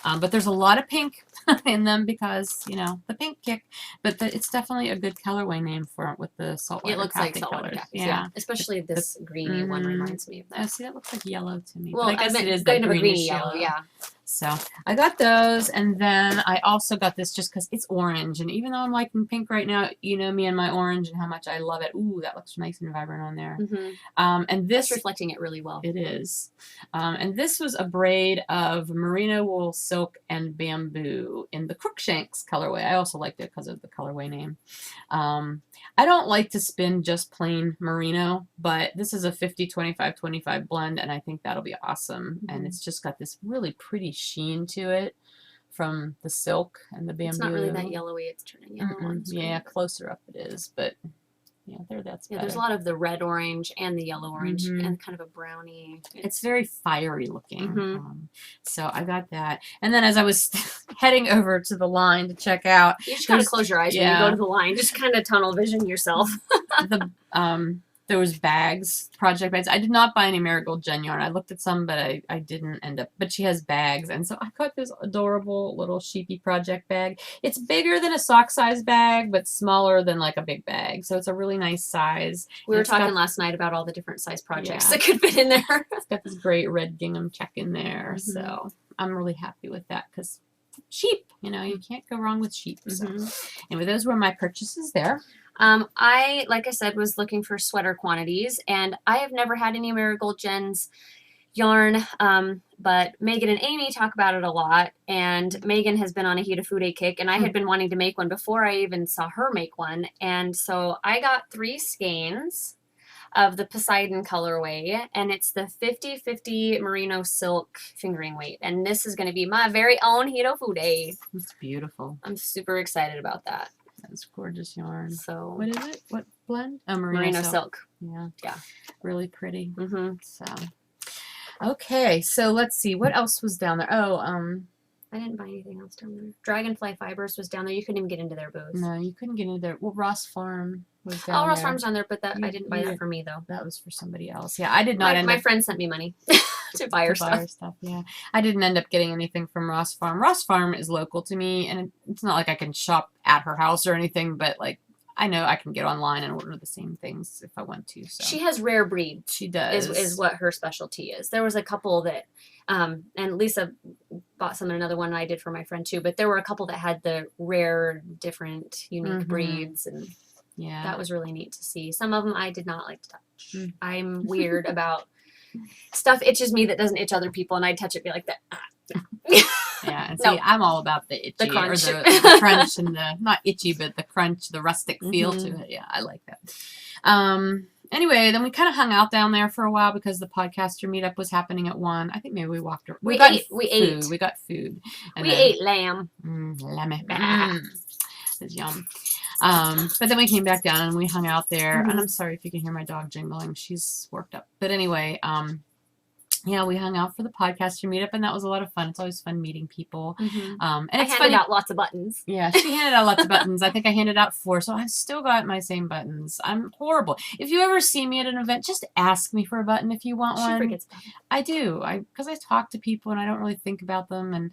But there's a lot of pink in them because, you know, the pink kick. But it's definitely a good colorway name for it with the saltwater. It looks like saltwater colors. Yeah. Especially this greeny one reminds me of that. Oh, see, that looks like yellow to me. Well, but I guess it is kind that of a greeny yellow. Yeah. So I got those, and then I also got this just because it's orange. And even though I'm liking pink right now, you know me and my orange and how much I love it. Ooh, that looks nice and vibrant on there. And this That's reflecting it really well. It is. And this was a braid of merino wool, silk, and bamboo in the Crookshanks colorway. I also liked it because of the colorway name. I don't like to spin just plain merino, but this is a 50-25-25 blend, and I think that'll be awesome. And it's just got this really pretty sheen to it from the silk and the bamboo. It's not really that yellowy. It's turning yellow on the screen. Yeah, closer up it is, but yeah, that's better. There's a lot of the red orange and the yellow orange and kind of a brownie. It's very fiery looking. So I got that. And then as I was heading over to the line to check out. You just gotta close your eyes when you go to the line. Just kind of tunnel vision yourself. There was bags, project bags. I did not buy any Marigold Jen yarn. I looked at some, but I didn't end up. But she has bags. And so I got this adorable little sheepy project bag. It's bigger than a sock size bag, but smaller than like a big bag. So it's a really nice size. We were talking last night about all the different size projects that could fit in there. It's got this great red gingham check in there. So I'm really happy with that because sheep, you know, you can't go wrong with sheep. So anyway, those were my purchases there. I, like I said, was looking for sweater quantities, and I have never had any Marigold Jen's yarn, but Megan and Amy talk about it a lot, and Megan has been on a Hitafude kick, and I had been wanting to make one before I even saw her make one, and so I got 3 skeins of the Poseidon colorway, and it's the 50/50 merino silk fingering weight, and this is going to be my very own Hitafude. It's beautiful. I'm super excited about that. That's gorgeous yarn. So what is it? What blend? Oh, merino silk. Yeah. Really pretty. So okay, so let's see what else was down there. Oh, I didn't buy anything else down there. Dragonfly Fibers was down there. You couldn't even get into their booth. No, you couldn't get into there. Well, Ross Farm. was Oh, down Ross there. Farm's on there, but that I You- didn't buy you- that for me though. That was for somebody else. Yeah, I did not end My up friend sent me money to buy her to buy stuff. her stuff. Yeah, I didn't end up getting anything from Ross Farm. Ross Farm is local to me, and it's not like I can shop at her house or anything, but like I know I can get online and order the same things if I want to. So She has rare breed. she does. Is what her specialty is. There was a couple that, and Lisa bought some in another one I did for my friend too. But there were a couple that had the rare, different, unique breeds, and yeah, that was really neat to see. Some of them I did not like to touch. Mm. I'm weird about stuff itches me that doesn't itch other people, and I touch it be like that. Yeah, and see, No. I'm all about the itchy, crunch. or the crunch, and the not itchy, but the crunch, the rustic feel Mhm. to it. Yeah, I like that. Anyway, then we kind of hung out down there for a while because the podcaster meetup was happening at 1. I think maybe we walked. We got ate. We food. ate. We got food. And We then, ate lamb. Lamb. Bah. It's yum. But then we came back down and we hung out there. And Mhm. I'm sorry if you can hear my dog jingling. She's worked up. But anyway, yeah, we hung out for the podcaster meetup, and that was a lot of fun. It's always fun meeting people. Mhm. And I it's handed funny. out lots of buttons. Yeah, she handed out lots of buttons. I think I handed out 4, so I've still got my same buttons. I'm horrible. If you ever see me at an event, just ask me for a button if you want She one. forgets about it. I do. Because I talk to people and I don't really think about them. And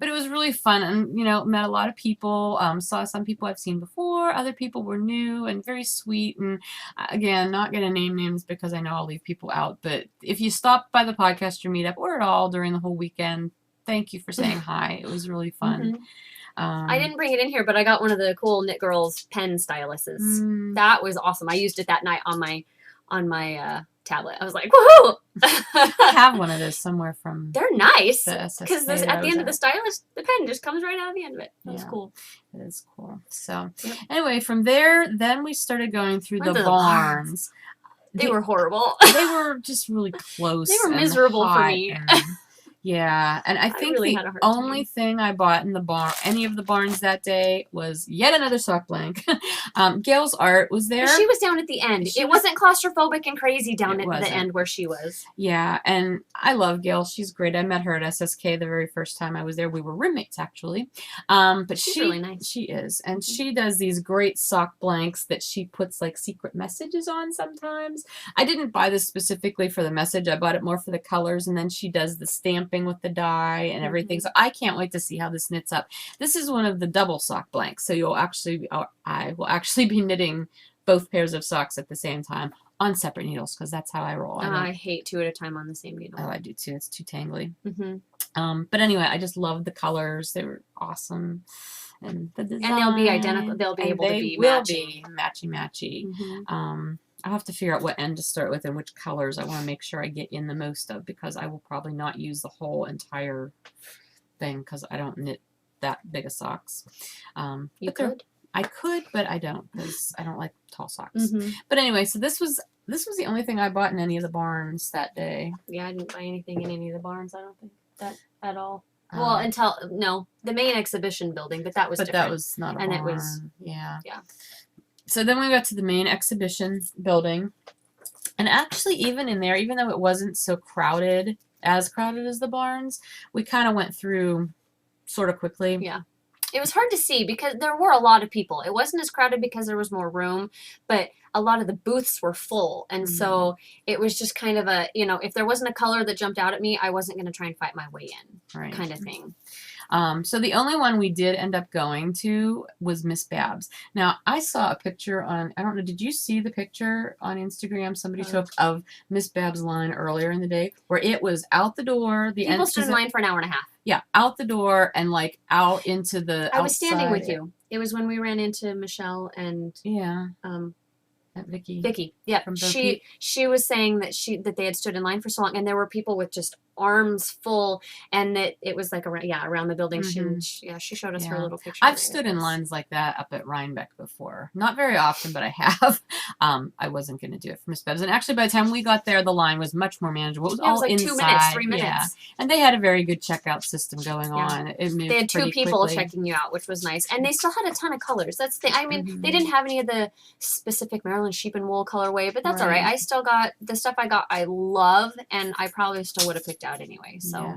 but it was really fun, and met a lot of people. Saw some people I've seen before. Other people were new and very sweet. And again, not gonna name names because I know I'll leave people out. But if you stopped by the podcaster meetup or at all during the whole weekend, thank you for saying hi. It was really fun. I didn't bring it in here, but I got one of the cool Knit Girls pen styluses. Mm, That was awesome. I used it that night on my tablet. I was like, woohoo! I have one of those somewhere from They're nice the SSK because that I at the was end of the at. stylus, the pen just comes right out of the end of it. That was Yeah. cool. It is cool. So Yep. anyway, from there, then we started going through Went the to the barns. They were horrible. They were just really close. They were and miserable for hot me. and- yeah, and I think really the had a hard only thing I bought in the barn, any of the barns that day, was yet another sock blank. Gail's art was there. She was down at the end. She It was- wasn't claustrophobic and crazy down It at wasn't. the end where she was. Yeah, and I love Gail. She's great. I met her at SSK the very first time I was there. We were roommates actually. But She's she really nice. She is, and she does these great sock blanks that she puts like secret messages on sometimes. I didn't buy this specifically for the message. I bought it more for the colors, and then she does the stamping with the dye and everything. So I can't wait to see how this knits up. This is one of the double sock blanks, so I will actually be knitting both pairs of socks at the same time on separate needles because that's how I roll. I hate 2 at a time on the same needle. I do too. It's too tangly. Mm-hmm. But anyway, I just loved the colors. They were awesome. And the design. And they'll be identical. They'll be and able to they be will matching. be matchy. Mm-hmm. I'll have to figure out what end to start with and which colors I want to make sure I get in the most of because I will probably not use the whole entire thing because I don't knit that big of socks. You but they're- could. I could, but I don't because I don't like tall socks. Mm-hmm. But anyway, so this was the only thing I bought in any of the barns that day. Yeah, I didn't buy anything in any of the barns. I don't think that at all. Um, Well, until the main exhibition building, but that was but different. that was not a And it barn. was- yeah. yeah. So then we got to the main exhibition building, and actually even in there, even though it wasn't so crowded as the barns, we kind of went through sort of quickly. Yeah. It was hard to see because there were a lot of people. It wasn't as crowded because there was more room, but a lot of the booths were full. And so it was just kind of a, if there wasn't a color that jumped out at me, I wasn't going to try and fight my way in Right. kind of thing. So the only one we did end up going to was Miss Babs. Now, I saw a picture on, I don't know, did you see the picture on Instagram somebody took of Miss Babs' line earlier in the day where it was out the door, the People stood in line for an hour and a half. Yeah, out the door and like out into the I was standing with outside. you. It was when we ran into Michelle and Yeah, Vicky. Vicky. Yeah, From Bo she was saying that they had stood in line for so long, and there were people with just arms full, and that it was like around the building. Mhm. She showed us her Yeah. little picture. I've stood in lines like that up at Rhinebeck before. Not very often, but I have. I wasn't going to do it for Miss Babs. And actually, by the time we got there, the line was much more manageable. It was Yeah, it all was like inside. 2 minutes, 3 minutes. Yeah. And they had a very good checkout system going on. It moved They had 2 pretty people quickly. checking you out, which was nice, and they still had a ton of colors. That's the thing. I mean, Mhm. they didn't have any of the specific Maryland Maryland sheep and wool colorway, but that's all right. Right. I still got the stuff I got. I love, and I probably still would have picked out anyway. So, Yeah.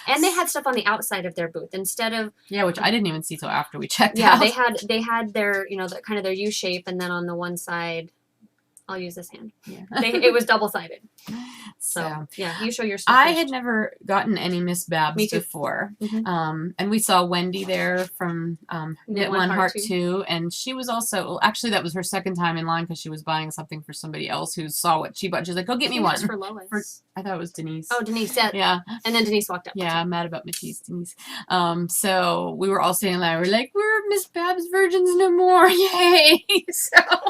and they had stuff on the outside of their booth instead of Yeah, which I didn't even see till after we checked yeah. out. They had their the kind of their U shape, and then on the one side, I'll use this hand. Yeah. It was double sided. So yeah, you show your stuff. I first. had never gotten any Miss Babs Me too. before. Mm-hmm. And we saw Wendy there from Knit One Heart Two, and she was also, well, actually that was her second time in line because she was buying something for somebody else who saw what she bought. She's like, "Go get me one." For Lois. I thought it was Denise. Oh, Denise. Yeah. Yeah. And then Denise walked up. Yeah, I'm mad about Mickey's, Denise. So we were all standing there. We're like, "We're Miss Babs virgins no more. Yay."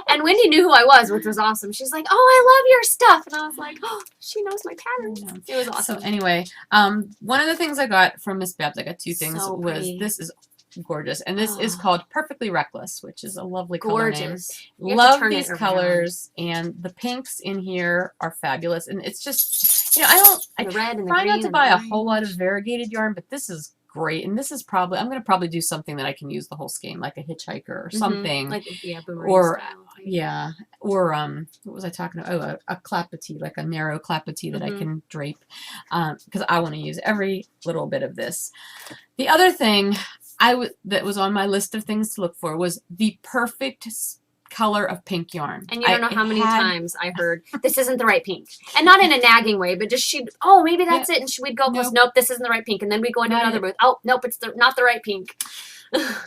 And Wendy knew who I was, which was awesome. She's like, "Oh, I love your stuff." And I was like, "Oh, she knows my patterns." It was awesome. So anyway, one of the things I got from Miss Babs, I got two things, So was pretty. this is gorgeous. And this is called Perfectly Reckless, which is a lovely Gorgeous. color name. Love these colors, and the pinks in here are fabulous. And it's just, I red and the try green not to buy a whole lot of variegated yarn, but this is great. And this is probably, I'm going to probably do something that I can use the whole skein, like a hitchhiker or something. Like, yeah, boomerang or style. Yeah, or what was I talking about? Oh, a clapetee, like a narrow clapetee that I can drape, because I want to use every little bit of this. The other thing that was on my list of things to look for was the perfect color of pink yarn. And you don't know how many times I heard, "This isn't the right pink." And not in a nagging way, but just maybe that's it. And we'd go close, "Nope, this isn't the right pink." And then we'd go into another booth, "Oh, nope, it's not the right pink."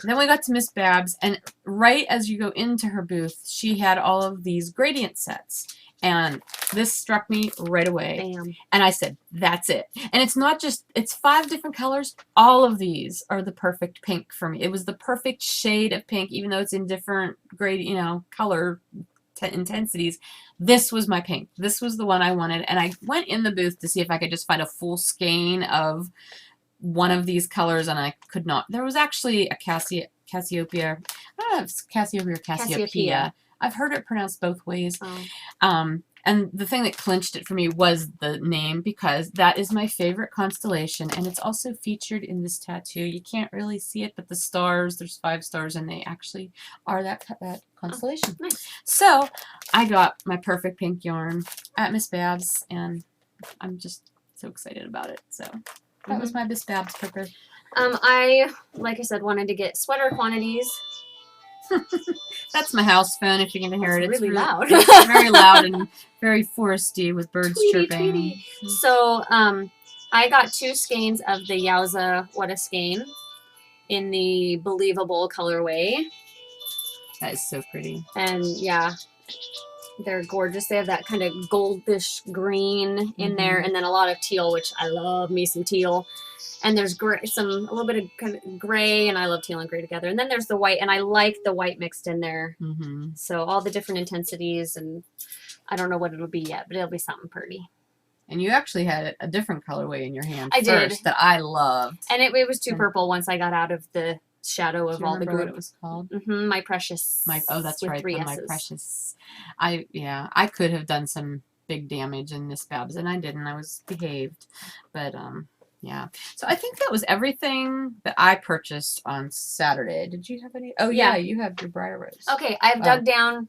Then we got to Miss Babs, and right as you go into her booth, she had all of these gradient sets. And this struck me right away. Bam. And I said, that's it. And it's not just, it's 5 different colors. All of these are the perfect pink for me. It was the perfect shade of pink, even though it's in different grade, color intensities. This was my pink. This was the one I wanted. And I went in the booth to see if I could just find a full skein of one of these colors, and I could not. There was actually a Cassiopeia. I don't know if it's Cassiopeia or Cassiopeia. I've heard it pronounced both ways. Oh. And the thing that clinched it for me was the name, because that is my favorite constellation, and it's also featured in this tattoo. You can't really see it, but the stars, there's 5 stars, and they actually are that constellation. Oh, nice. So I got my perfect pink yarn at Miss Babs, and I'm just so excited about it. So that was my Miss Babs purpose. I, like I said, wanted to get sweater quantities. That's my house phone, if you can hear it. It's really loud. It's very loud and very foresty with birds chirping. Tweety. So I got 2 skeins of the Yowza What a Skein in the Believable colorway. That is so pretty. And yeah, they're gorgeous. They have that kind of goldish green in there, and then a lot of teal, which I love me some teal. And there's gray, a little bit of kind of gray, and I love teal and gray together. And then there's the white, and I like the white mixed in there. So all the different intensities, and I don't know what it'll be yet, but it'll be something pretty. And you actually had a different colorway in your hand I first did. That I loved. And it was too purple once I got out of the shadow of all the group. What it was called? My Precious. Oh, that's right. My S's. Precious. I could have done some big damage in Miss Babs, and I didn't. I was behaved, but yeah. So I think that was everything that I purchased on Saturday. Did you have any? Oh yeah, you have your Briar Rose. Okay, I've dug down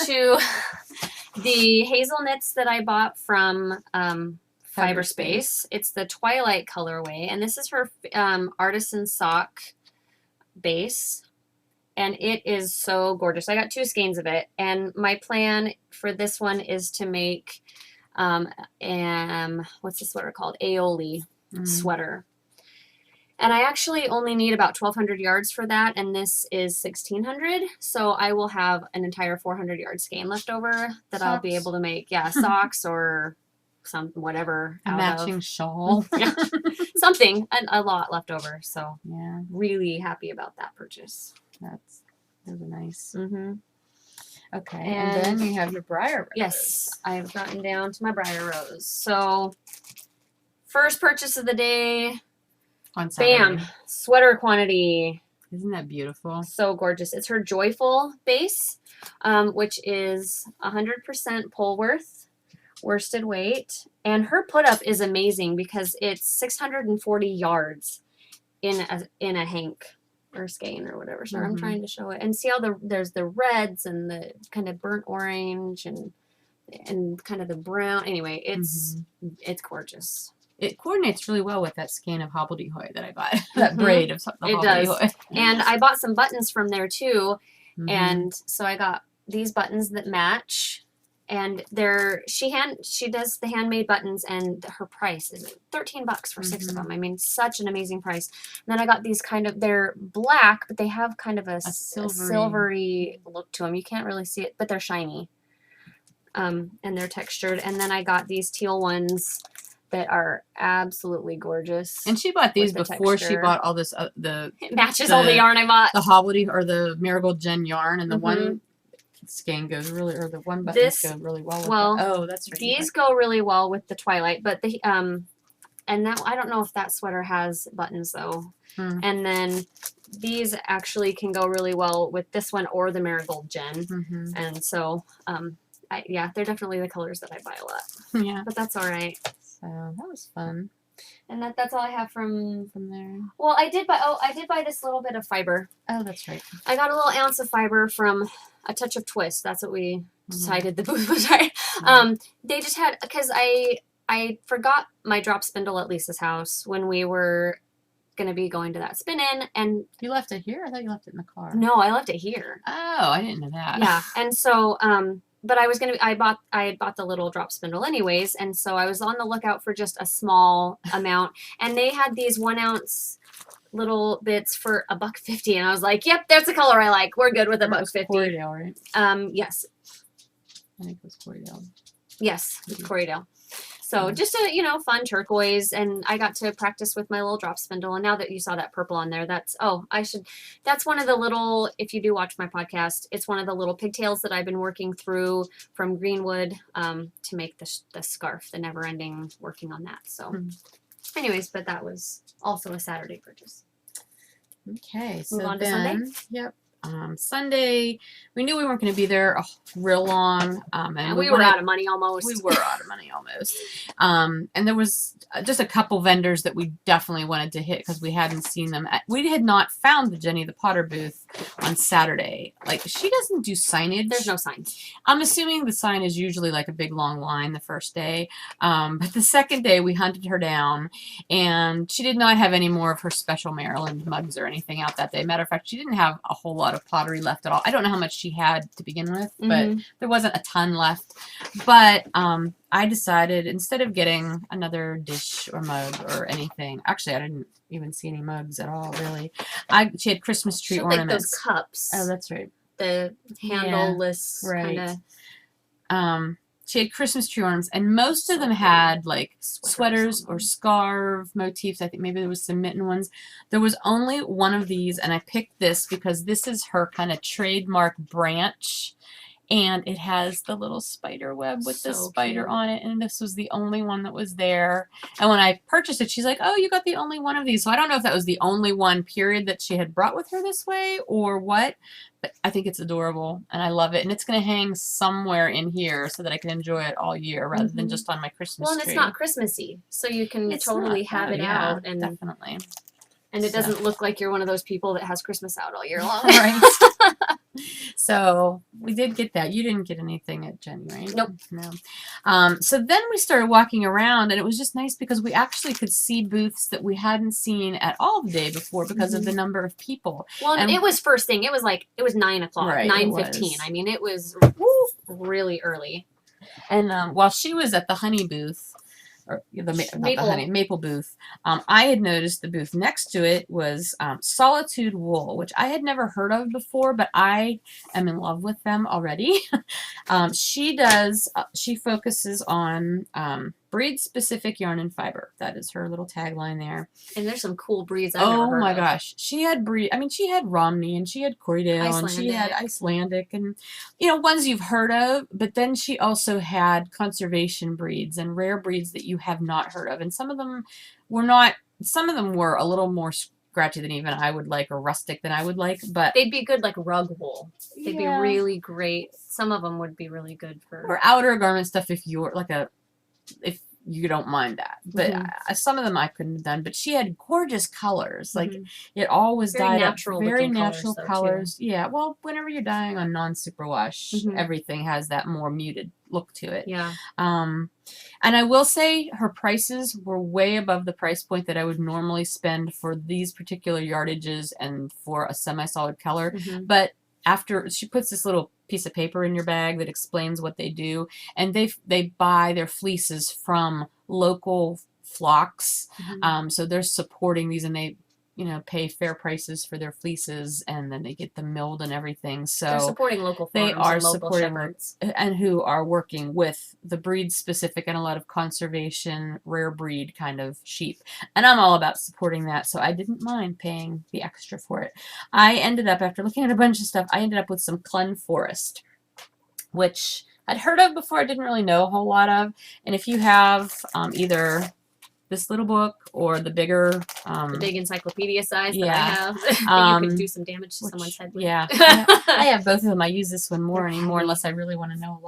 to the hazel knits that I bought from Fiberspace. It's the Twilight colorway, and this is her artisan sock base, and it is so gorgeous. I got 2 skeins of it, and my plan for this one is to make what's the sweater called? Aioli sweater. And I actually only need about 1,200 yards for that, and this is 1,600. So I will have an entire 400-yard skein left over that I'll be able to make, socks or some whatever. A matching shawl. Yeah. Something, a lot left over. So yeah, really happy about that purchase. Those are nice. Okay, and then you have your Briar Rose. Yes, I've gotten down to my Briar Rose. So first purchase of the day. On Saturday. Bam! Sweater quantity. Isn't that beautiful? So gorgeous. It's her Joyful base, which is 100% Polworth worsted weight. And her put up is amazing because it's 640 yards in a hank. or skein or whatever. So I'm trying to show it and see how there's the reds and the kind of burnt orange and kind of the brown. Anyway, it's gorgeous. It coordinates really well with that skein of hobbledehoy that I bought. That braid of the hobbledehoy. Does. And I bought some buttons from there too. And so I got these buttons that match. And she does the handmade buttons, and her price is $13 for 6 of them. I mean, such an amazing price. And then I got these they're black, but they have kind of a silvery look to them. You can't really see it, but they're shiny. And they're textured. And then I got these teal ones that are absolutely gorgeous. And she bought these before she bought all this. It matches all the yarn I bought. The hobbledehoy or the Marigold Jen yarn, and the one skein goes really, or the one buttons go really well with it. Oh, that's right. These go really well with the Twilight, but the and that I don't know if that sweater has buttons though. And then these actually can go really well with this one or the Marigold Jen. And so yeah, they're definitely the colors that I buy a lot. Yeah, but that's all right. So that was fun. And that's all I have from there. Well, I did buy this little bit of fiber. Oh, that's right. I got a little ounce of fiber from A Touch of Twist. That's what we decided the booth was. Right. They just had, because I forgot my drop spindle at Lisa's house when we were going to be going to that spin-in. And you left it here? I thought you left it in the car. No, I left it here. Oh, I didn't know that. Yeah. And so but I had bought the little drop spindle anyways, and so I was on the lookout for just a small amount, and they had these 1 ounce little bits for $1.50, and I was like, yep, that's the color I like. We're good with $1.50. Corriedale, right? Yes. I think it was Corriedale. Yes, Corriedale. So just a, fun turquoise, and I got to practice with my little drop spindle. And now that you saw that purple on there, that's one of the little, if you do watch my podcast, it's one of the little pigtails that I've been working through from Greenwood to make the scarf, the never ending working on that. So anyways, but that was also a Saturday purchase. Okay. Move on to Sunday? Yep. Sunday, we knew we weren't going to be there real long. And we were out of money almost. We were out of money almost. And there was just a couple vendors that we definitely wanted to hit because we hadn't seen them. We had not found the Jenny the Potter booth on Saturday. Like, she doesn't do signage. There's no signs. I'm assuming the sign is usually like a big long line the first day. But the second day we hunted her down, and she did not have any more of her special Maryland mugs or anything out that day. Matter of fact, she didn't have a whole lot of pottery left at all. I don't know how much she had to begin with, but there wasn't a ton left. But I decided, instead of getting another dish or mug or anything, actually I didn't even see any mugs at all, really. She had Christmas tree ornaments. Like those cups. Oh, that's right. The handleless kind of. She had Christmas tree ornaments, and most of them had like sweaters or scarf motifs. I think maybe there was some mitten ones. There was only one of these, and I picked this because this is her kind of trademark branch, and it has the little spider web with the spider on it, and this was the only one that was there. And when I purchased it, she's like, oh, you got the only one of these. So I don't know if that was the only one, period, that she had brought with her this way or what, but I think it's adorable, and I love it. And it's going to hang somewhere in here so that I can enjoy it all year rather than just on my Christmas tree. Well, and it's not Christmassy, so you can totally have it out. And definitely. And it doesn't look like you're one of those people that has Christmas out all year long. Right. So we did get that. You didn't get anything at Jenny, right? Nope. No. So then we started walking around, and it was just nice because we actually could see booths that we hadn't seen at all the day before because of the number of people. Well, and it was first thing. It was 9 o'clock, right, 9:15. I mean, it was really early. And while she was at the honey booth, or the maple booth, I had noticed the booth next to it was Solitude Wool, which I had never heard of before, but I am in love with them already. She focuses on breed-specific yarn and fiber. That is her little tagline there. And there's some cool breeds I've never heard of. Oh my gosh. She had she had Romney, and she had Corriedale, and she had Icelandic, and ones you've heard of, but then she also had conservation breeds and rare breeds that you have not heard of. And some of them were a little more scratchy than even I would like, or rustic than I would like, but they'd be good like rug wool. They'd be really great. Some of them would be really good for or outer garment stuff if you're like if you don't mind that. But some of them I couldn't have done. But she had gorgeous colors. Like it all was very dyed natural up, very looking natural colors. Yeah. Well, whenever you're dyeing on non-superwash, everything has that more muted look to it. Yeah. And I will say her prices were way above the price point that I would normally spend for these particular yardages and for a semi-solid color. But after she puts this little piece of paper in your bag that explains what they do, and they buy their fleeces from local flocks, so they're supporting these, and they pay fair prices for their fleeces, and then they get them milled and everything. So they're supporting local farms, they are and local supporting shepherds, and who are working with the breed specific and a lot of conservation, rare breed kind of sheep. And I'm all about supporting that, so I didn't mind paying the extra for it. I ended up, after looking at a bunch of stuff, I ended up with some Clun Forest, which I'd heard of before. I didn't really know a whole lot of. And if you have either this little book or the bigger the big encyclopedia size that I have, you could do some damage to someone's head with. Yeah, I have both of them. I use this one more anymore unless I really want to know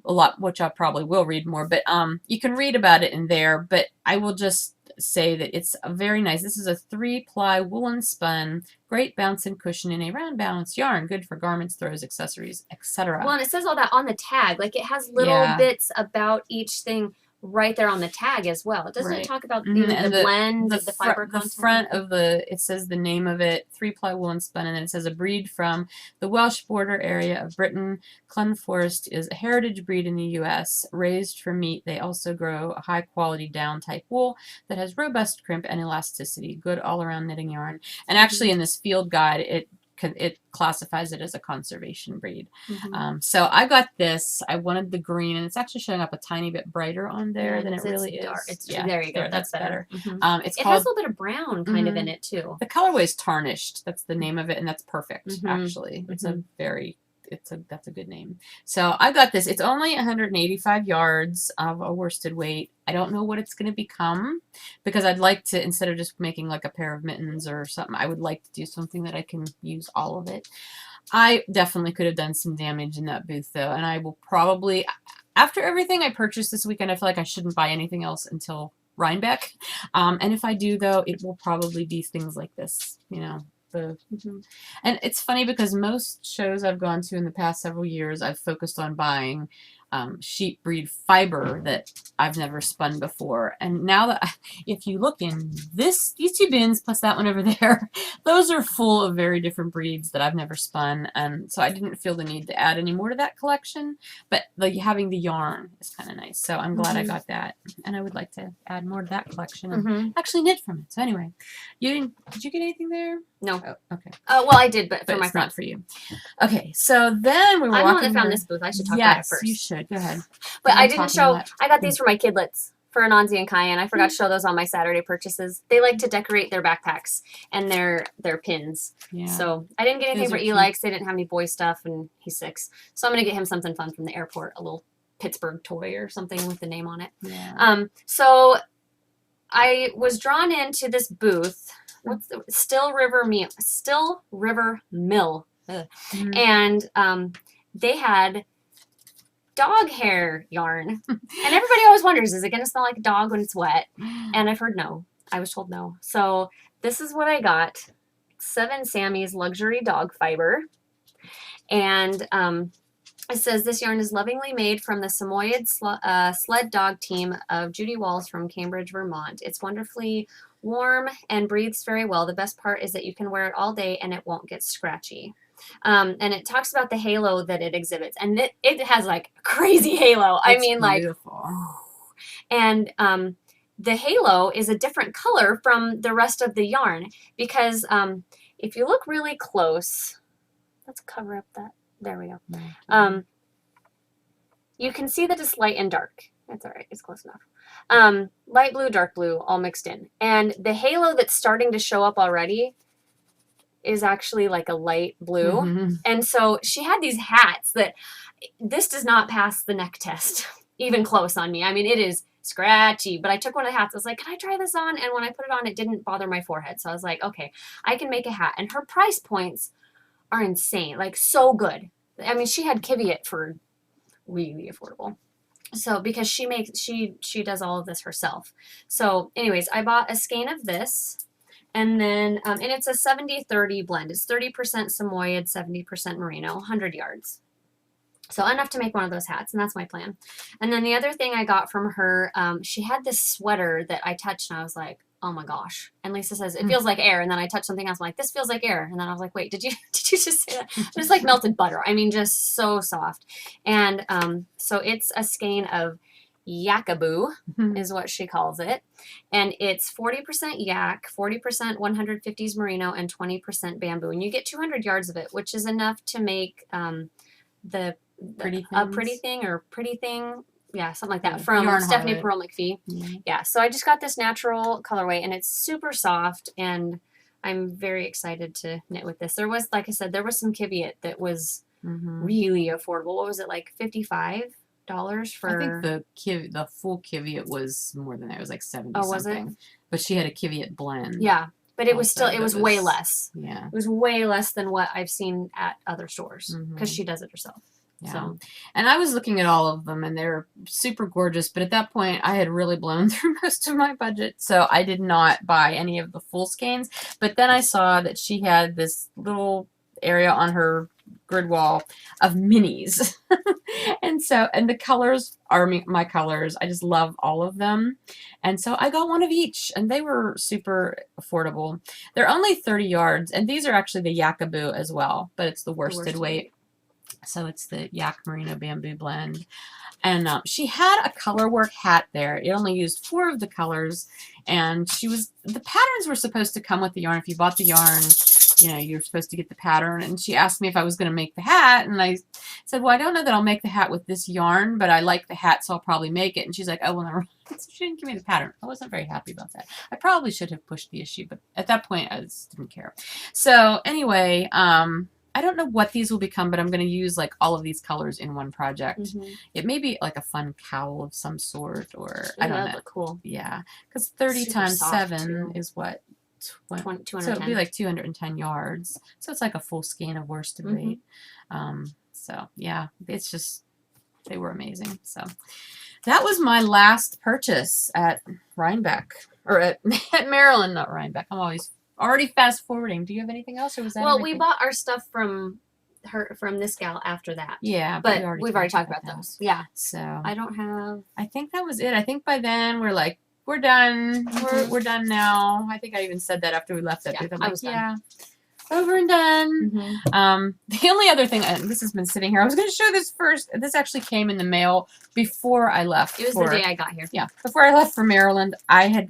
a lot, which I probably will read more. But you can read about it in there. But I will just say that it's a very nice. This is a 3-ply woolen spun, great bounce and cushion in a round balanced yarn, good for garments, throws, accessories, etc. Well, and it says all that on the tag. Like it has little bits about each thing right there on the tag as well. Doesn't it talk about even the blend of the fiber content? The front of it says the name of it, 3-ply woolen spun, and then it says a breed from the Welsh border area of Britain. Clun Forest is a heritage breed in the U.S. Raised for meat, they also grow a high-quality down-type wool that has robust crimp and elasticity, good all-around knitting yarn. And actually in this field guide, it classifies it as a conservation breed. So I got this. I wanted the green, and it's actually showing up a tiny bit brighter on there than it really is. There you go. That's better. It has a little bit of brown kind of in it too. The colorway is Tarnished. That's the name of it, and that's perfect. Actually, it's that's a good name. So I got this. It's only 185 yards of a worsted weight. I don't know what it's going to become, because I'd like to, instead of just making like a pair of mittens or something, I would like to do something that I can use all of it. I definitely could have done some damage in that booth though, and I will probably, after everything I purchased this weekend, I feel like I shouldn't buy anything else until Rhinebeck. And if I do though, it will probably be things like this, And it's funny because most shows I've gone to in the past several years, I've focused on buying sheep breed fiber that I've never spun before. And now that if you look in these 2 bins plus that one over there, those are full of very different breeds that I've never spun. And so I didn't feel the need to add any more to that collection. But having the yarn is kind of nice. So I'm glad I got that. And I would like to add more to that collection and actually knit from it. So anyway, did you get anything there? No. Oh, okay. Well, I did, but for my it's friend. Not for you. Okay, so then we were I'm walking. the one that found this booth. I should talk about it first. Yes, you should. Go ahead. But I didn't show. I got these for my kidlets for Anansi and Cayenne. I forgot to show those on my Saturday purchases. They like to decorate their backpacks and their pins. Yeah. So I didn't get anything for Eli because they didn't have any boy stuff, and he's 6. So I'm gonna get him something fun from the airport, a little Pittsburgh toy or something with the name on it. Yeah. So I was drawn into this booth. What's the Still River Mill. And they had dog hair yarn. And everybody always wonders, is it going to smell like a dog when it's wet? And I've heard no. I was told no. So this is what I got. 7 Sammy's Luxury Dog Fiber. And it says, this yarn is lovingly made from the Samoyed sled dog team of Judy Walls from Cambridge, Vermont. It's wonderfully warm and breathes very well. The best part is that you can wear it all day and it won't get scratchy. And it talks about the halo that it exhibits, and it has like a crazy halo. I mean, beautiful. And the halo is a different color from the rest of the yarn because if you look really close, let's cover up that. There we go. You can see that it's light and dark. That's all right. It's close enough. Light blue, dark blue, all mixed in. And the halo that's starting to show up already is actually like a light blue. And so she had these hats that this does not pass the neck test even close on me. I mean, it is scratchy, but I took one of the hats. I was like, can I try this on? And when I put it on, it didn't bother my forehead. So I was like, okay, I can make a hat. And her price points are insane, like so good. I mean, she had Kiviat for really affordable. So because she does all of this herself. So anyways, I bought a skein of this. And then, and it's a 70-30 blend. It's 30% Samoyed, 70% Merino, 100 yards. So enough to make one of those hats, and that's my plan. And then the other thing I got from her, she had this sweater that I touched, and I was like, oh my gosh. And Lisa says, it feels like air. And then I touched something else, I'm like, this feels like air. And then I was like, wait, did you just say that? Just like melted butter. I mean, just so soft. And so it's a skein of Yakaboo is what she calls it. And it's 40% yak, 40% 150s merino, and 20% bamboo. And you get 200 yards of it, which is enough to make the Pretty a things. pretty thing or pretty thing. Yeah, something like that Yeah. from Yarn Stephanie highlight. Pearl McPhee. Yeah, so I just got this natural colorway and it's super soft and I'm very excited to knit with this. There was, like I said, there was some Kiviot that was really affordable. What was it, like $55 for? I think the full Kiviot was more than that. It was like 70 Oh, was something. it? But she had a Kiviot blend. Yeah, but it was also still, it was way less. Yeah. It was way less than what I've seen at other stores because she does it herself. Yeah. So. And I was looking at all of them and they're super gorgeous, but at that point I had really blown through most of my budget, so I did not buy any of the full skeins. But then I saw that she had this little area on her grid wall of minis. and the colors are my colors. I just love all of them. And so I got one of each and they were super affordable. They're only 30 yards and these are actually the Yakaboo as well, but it's the worsted weight. So it's the yak merino bamboo blend. And she had a color work hat there. It only used 4 of the colors. And the patterns were supposed to come with the yarn. If you bought the yarn, you know, you're supposed to get the pattern. And she asked me if I was going to make the hat. And I said, well, I don't know that I'll make the hat with this yarn, but I like the hat, so I'll probably make it. And she's like, oh, well, never mind. She didn't give me the pattern. I wasn't very happy about that. I probably should have pushed the issue, but at that point, I just didn't care. So anyway, I don't know what these will become, but I'm going to use like all of these colors in one project. It may be like a fun cowl of some sort, or I don't know. Look cool. Yeah, because 30 Super times 7 too. is what? 210. So it'd be like 210 yards. So it's like a full skein of worsted weight. So yeah, it's just, they were amazing. So that was my last purchase at Rhinebeck, or at Maryland, not Rhinebeck. I'm already fast forwarding. Do you have anything else, or was that? Well, everything? we bought our stuff from this gal after that. Yeah, but we've already talked about those. Yeah. So I don't have. I think that was it. I think by then we're like, we're done. We're done now. I think I even said that after we left that booth. I'm like, yeah, over and done. The only other thing, and this has been sitting here, I was going to show this first. This actually came in the mail before I left. It was the day I got here. Yeah, before I left for Maryland, I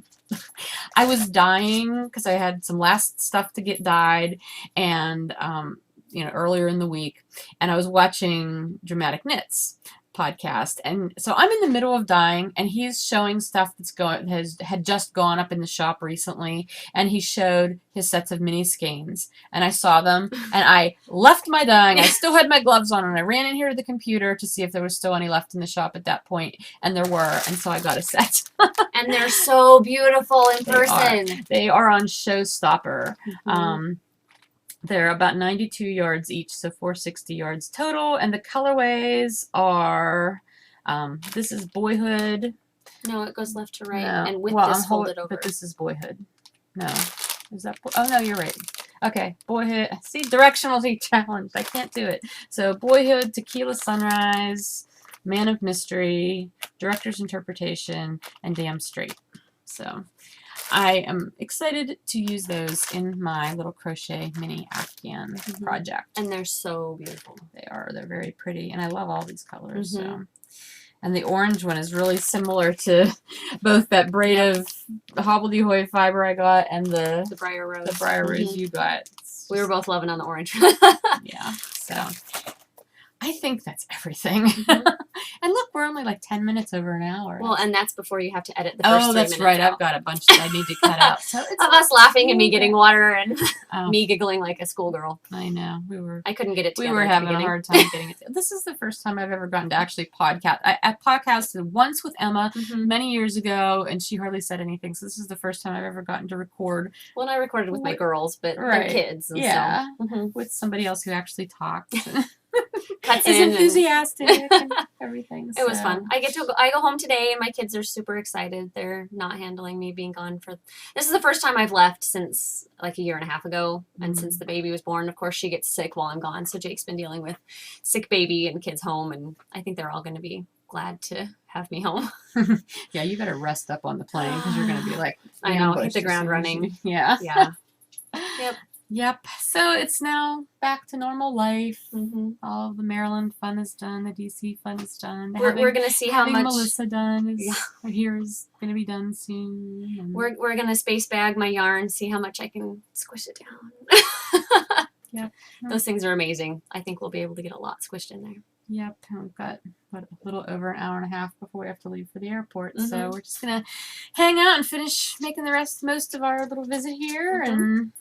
was dying because I had some last stuff to get dyed, and you know, earlier in the week, and I was watching Dramatic Knits podcast, and so I'm in the middle of dyeing, and he's showing stuff had just gone up in the shop recently, and he showed his sets of mini skeins, and I saw them, and I left my dyeing. I still had my gloves on, and I ran in here to the computer to see if there was still any left in the shop at that point, and there were, and so I got a set. And they're so beautiful in person. They are on Showstopper. They're about 92 yards each, so 460 yards total. And the colorways are, this is Boyhood. No, it goes left to right. No. And with well, this folded over. But this is Boyhood. No. Is that, oh no, you're right. Okay, Boyhood. See, directionally challenged. I can't do it. So Boyhood, Tequila Sunrise, Man of Mystery, Director's Interpretation, and Damn Straight. So I am excited to use those in my little crochet mini Afghan project. And they're so beautiful. They are. They're very pretty. And I love all these colors. So. And the orange one is really similar to both that braid of hobbledehoy fiber I got and the Briar Rose. The Briar Rose you got. We were both loving on the orange. Yeah. So I think that's everything. And look, we're only like 10 minutes over an hour. Well, and that's before you have to edit the first 3 minutes. Oh, that's right. I've got a bunch that I need to cut out. So it's of us laughing and me getting water and me giggling like a schoolgirl. I know. I couldn't get it together. We were having a hard time getting it. This is the first time I've ever gotten to actually podcast. I podcasted once with Emma many years ago, and she hardly said anything. So this is the first time I've ever gotten to record. Well, and I recorded with my girls, but they're kids. And so, with somebody else who actually talks. cuts is in. enthusiastic and everything. It was so. fun. I go home today and my kids are super excited. They're not handling me being gone for. This is the first time I've left since like a year and a half ago, and since the baby was born. Of course, she gets sick while I'm gone, so Jake's been dealing with sick baby and kids home, and I think they're all going to be glad to have me home. Yeah, you better rest up on the plane because you're going to be like I know, hit ambushed the as ground soon as running. you- yeah. Yeah. Yep. Yep. So it's now back to normal life. Mm-hmm. All of the Maryland fun is done. The DC fun is done. We're going to see how having much Melissa done is here is going to be done soon. And we're going to space bag my yarn, see how much I can squish it down. Yep. Those things are amazing. I think we'll be able to get a lot squished in there. Yep. And we've got a little over an hour and a half before we have to leave for the airport. So we're just gonna hang out and finish making most of our little visit here, and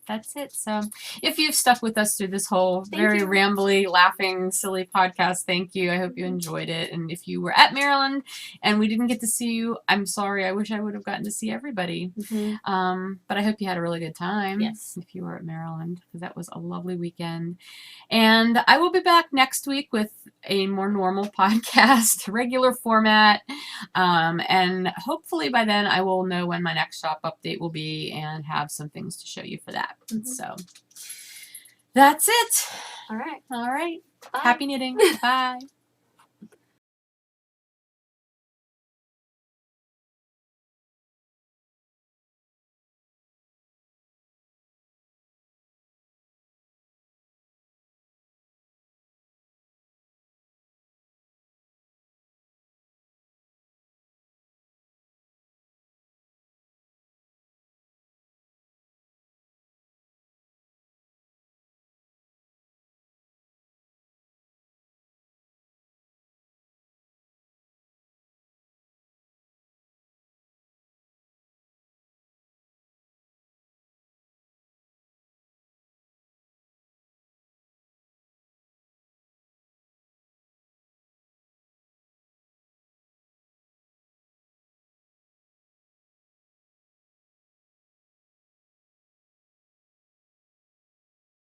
that's it. So if you've stuck with us through this whole very rambly, laughing, silly podcast, thank you. I hope you enjoyed it. And if you were at Maryland and we didn't get to see you, I'm sorry. I wish I would have gotten to see everybody. But I hope you had a really good time. Yes. If you were at Maryland, because that was a lovely weekend. And I will be back next week with a more normal podcast, regular format. And hopefully by then I will know when my next shop update will be and have some things to show you for that. So that's it. All right. All right. Bye. Happy knitting. Bye.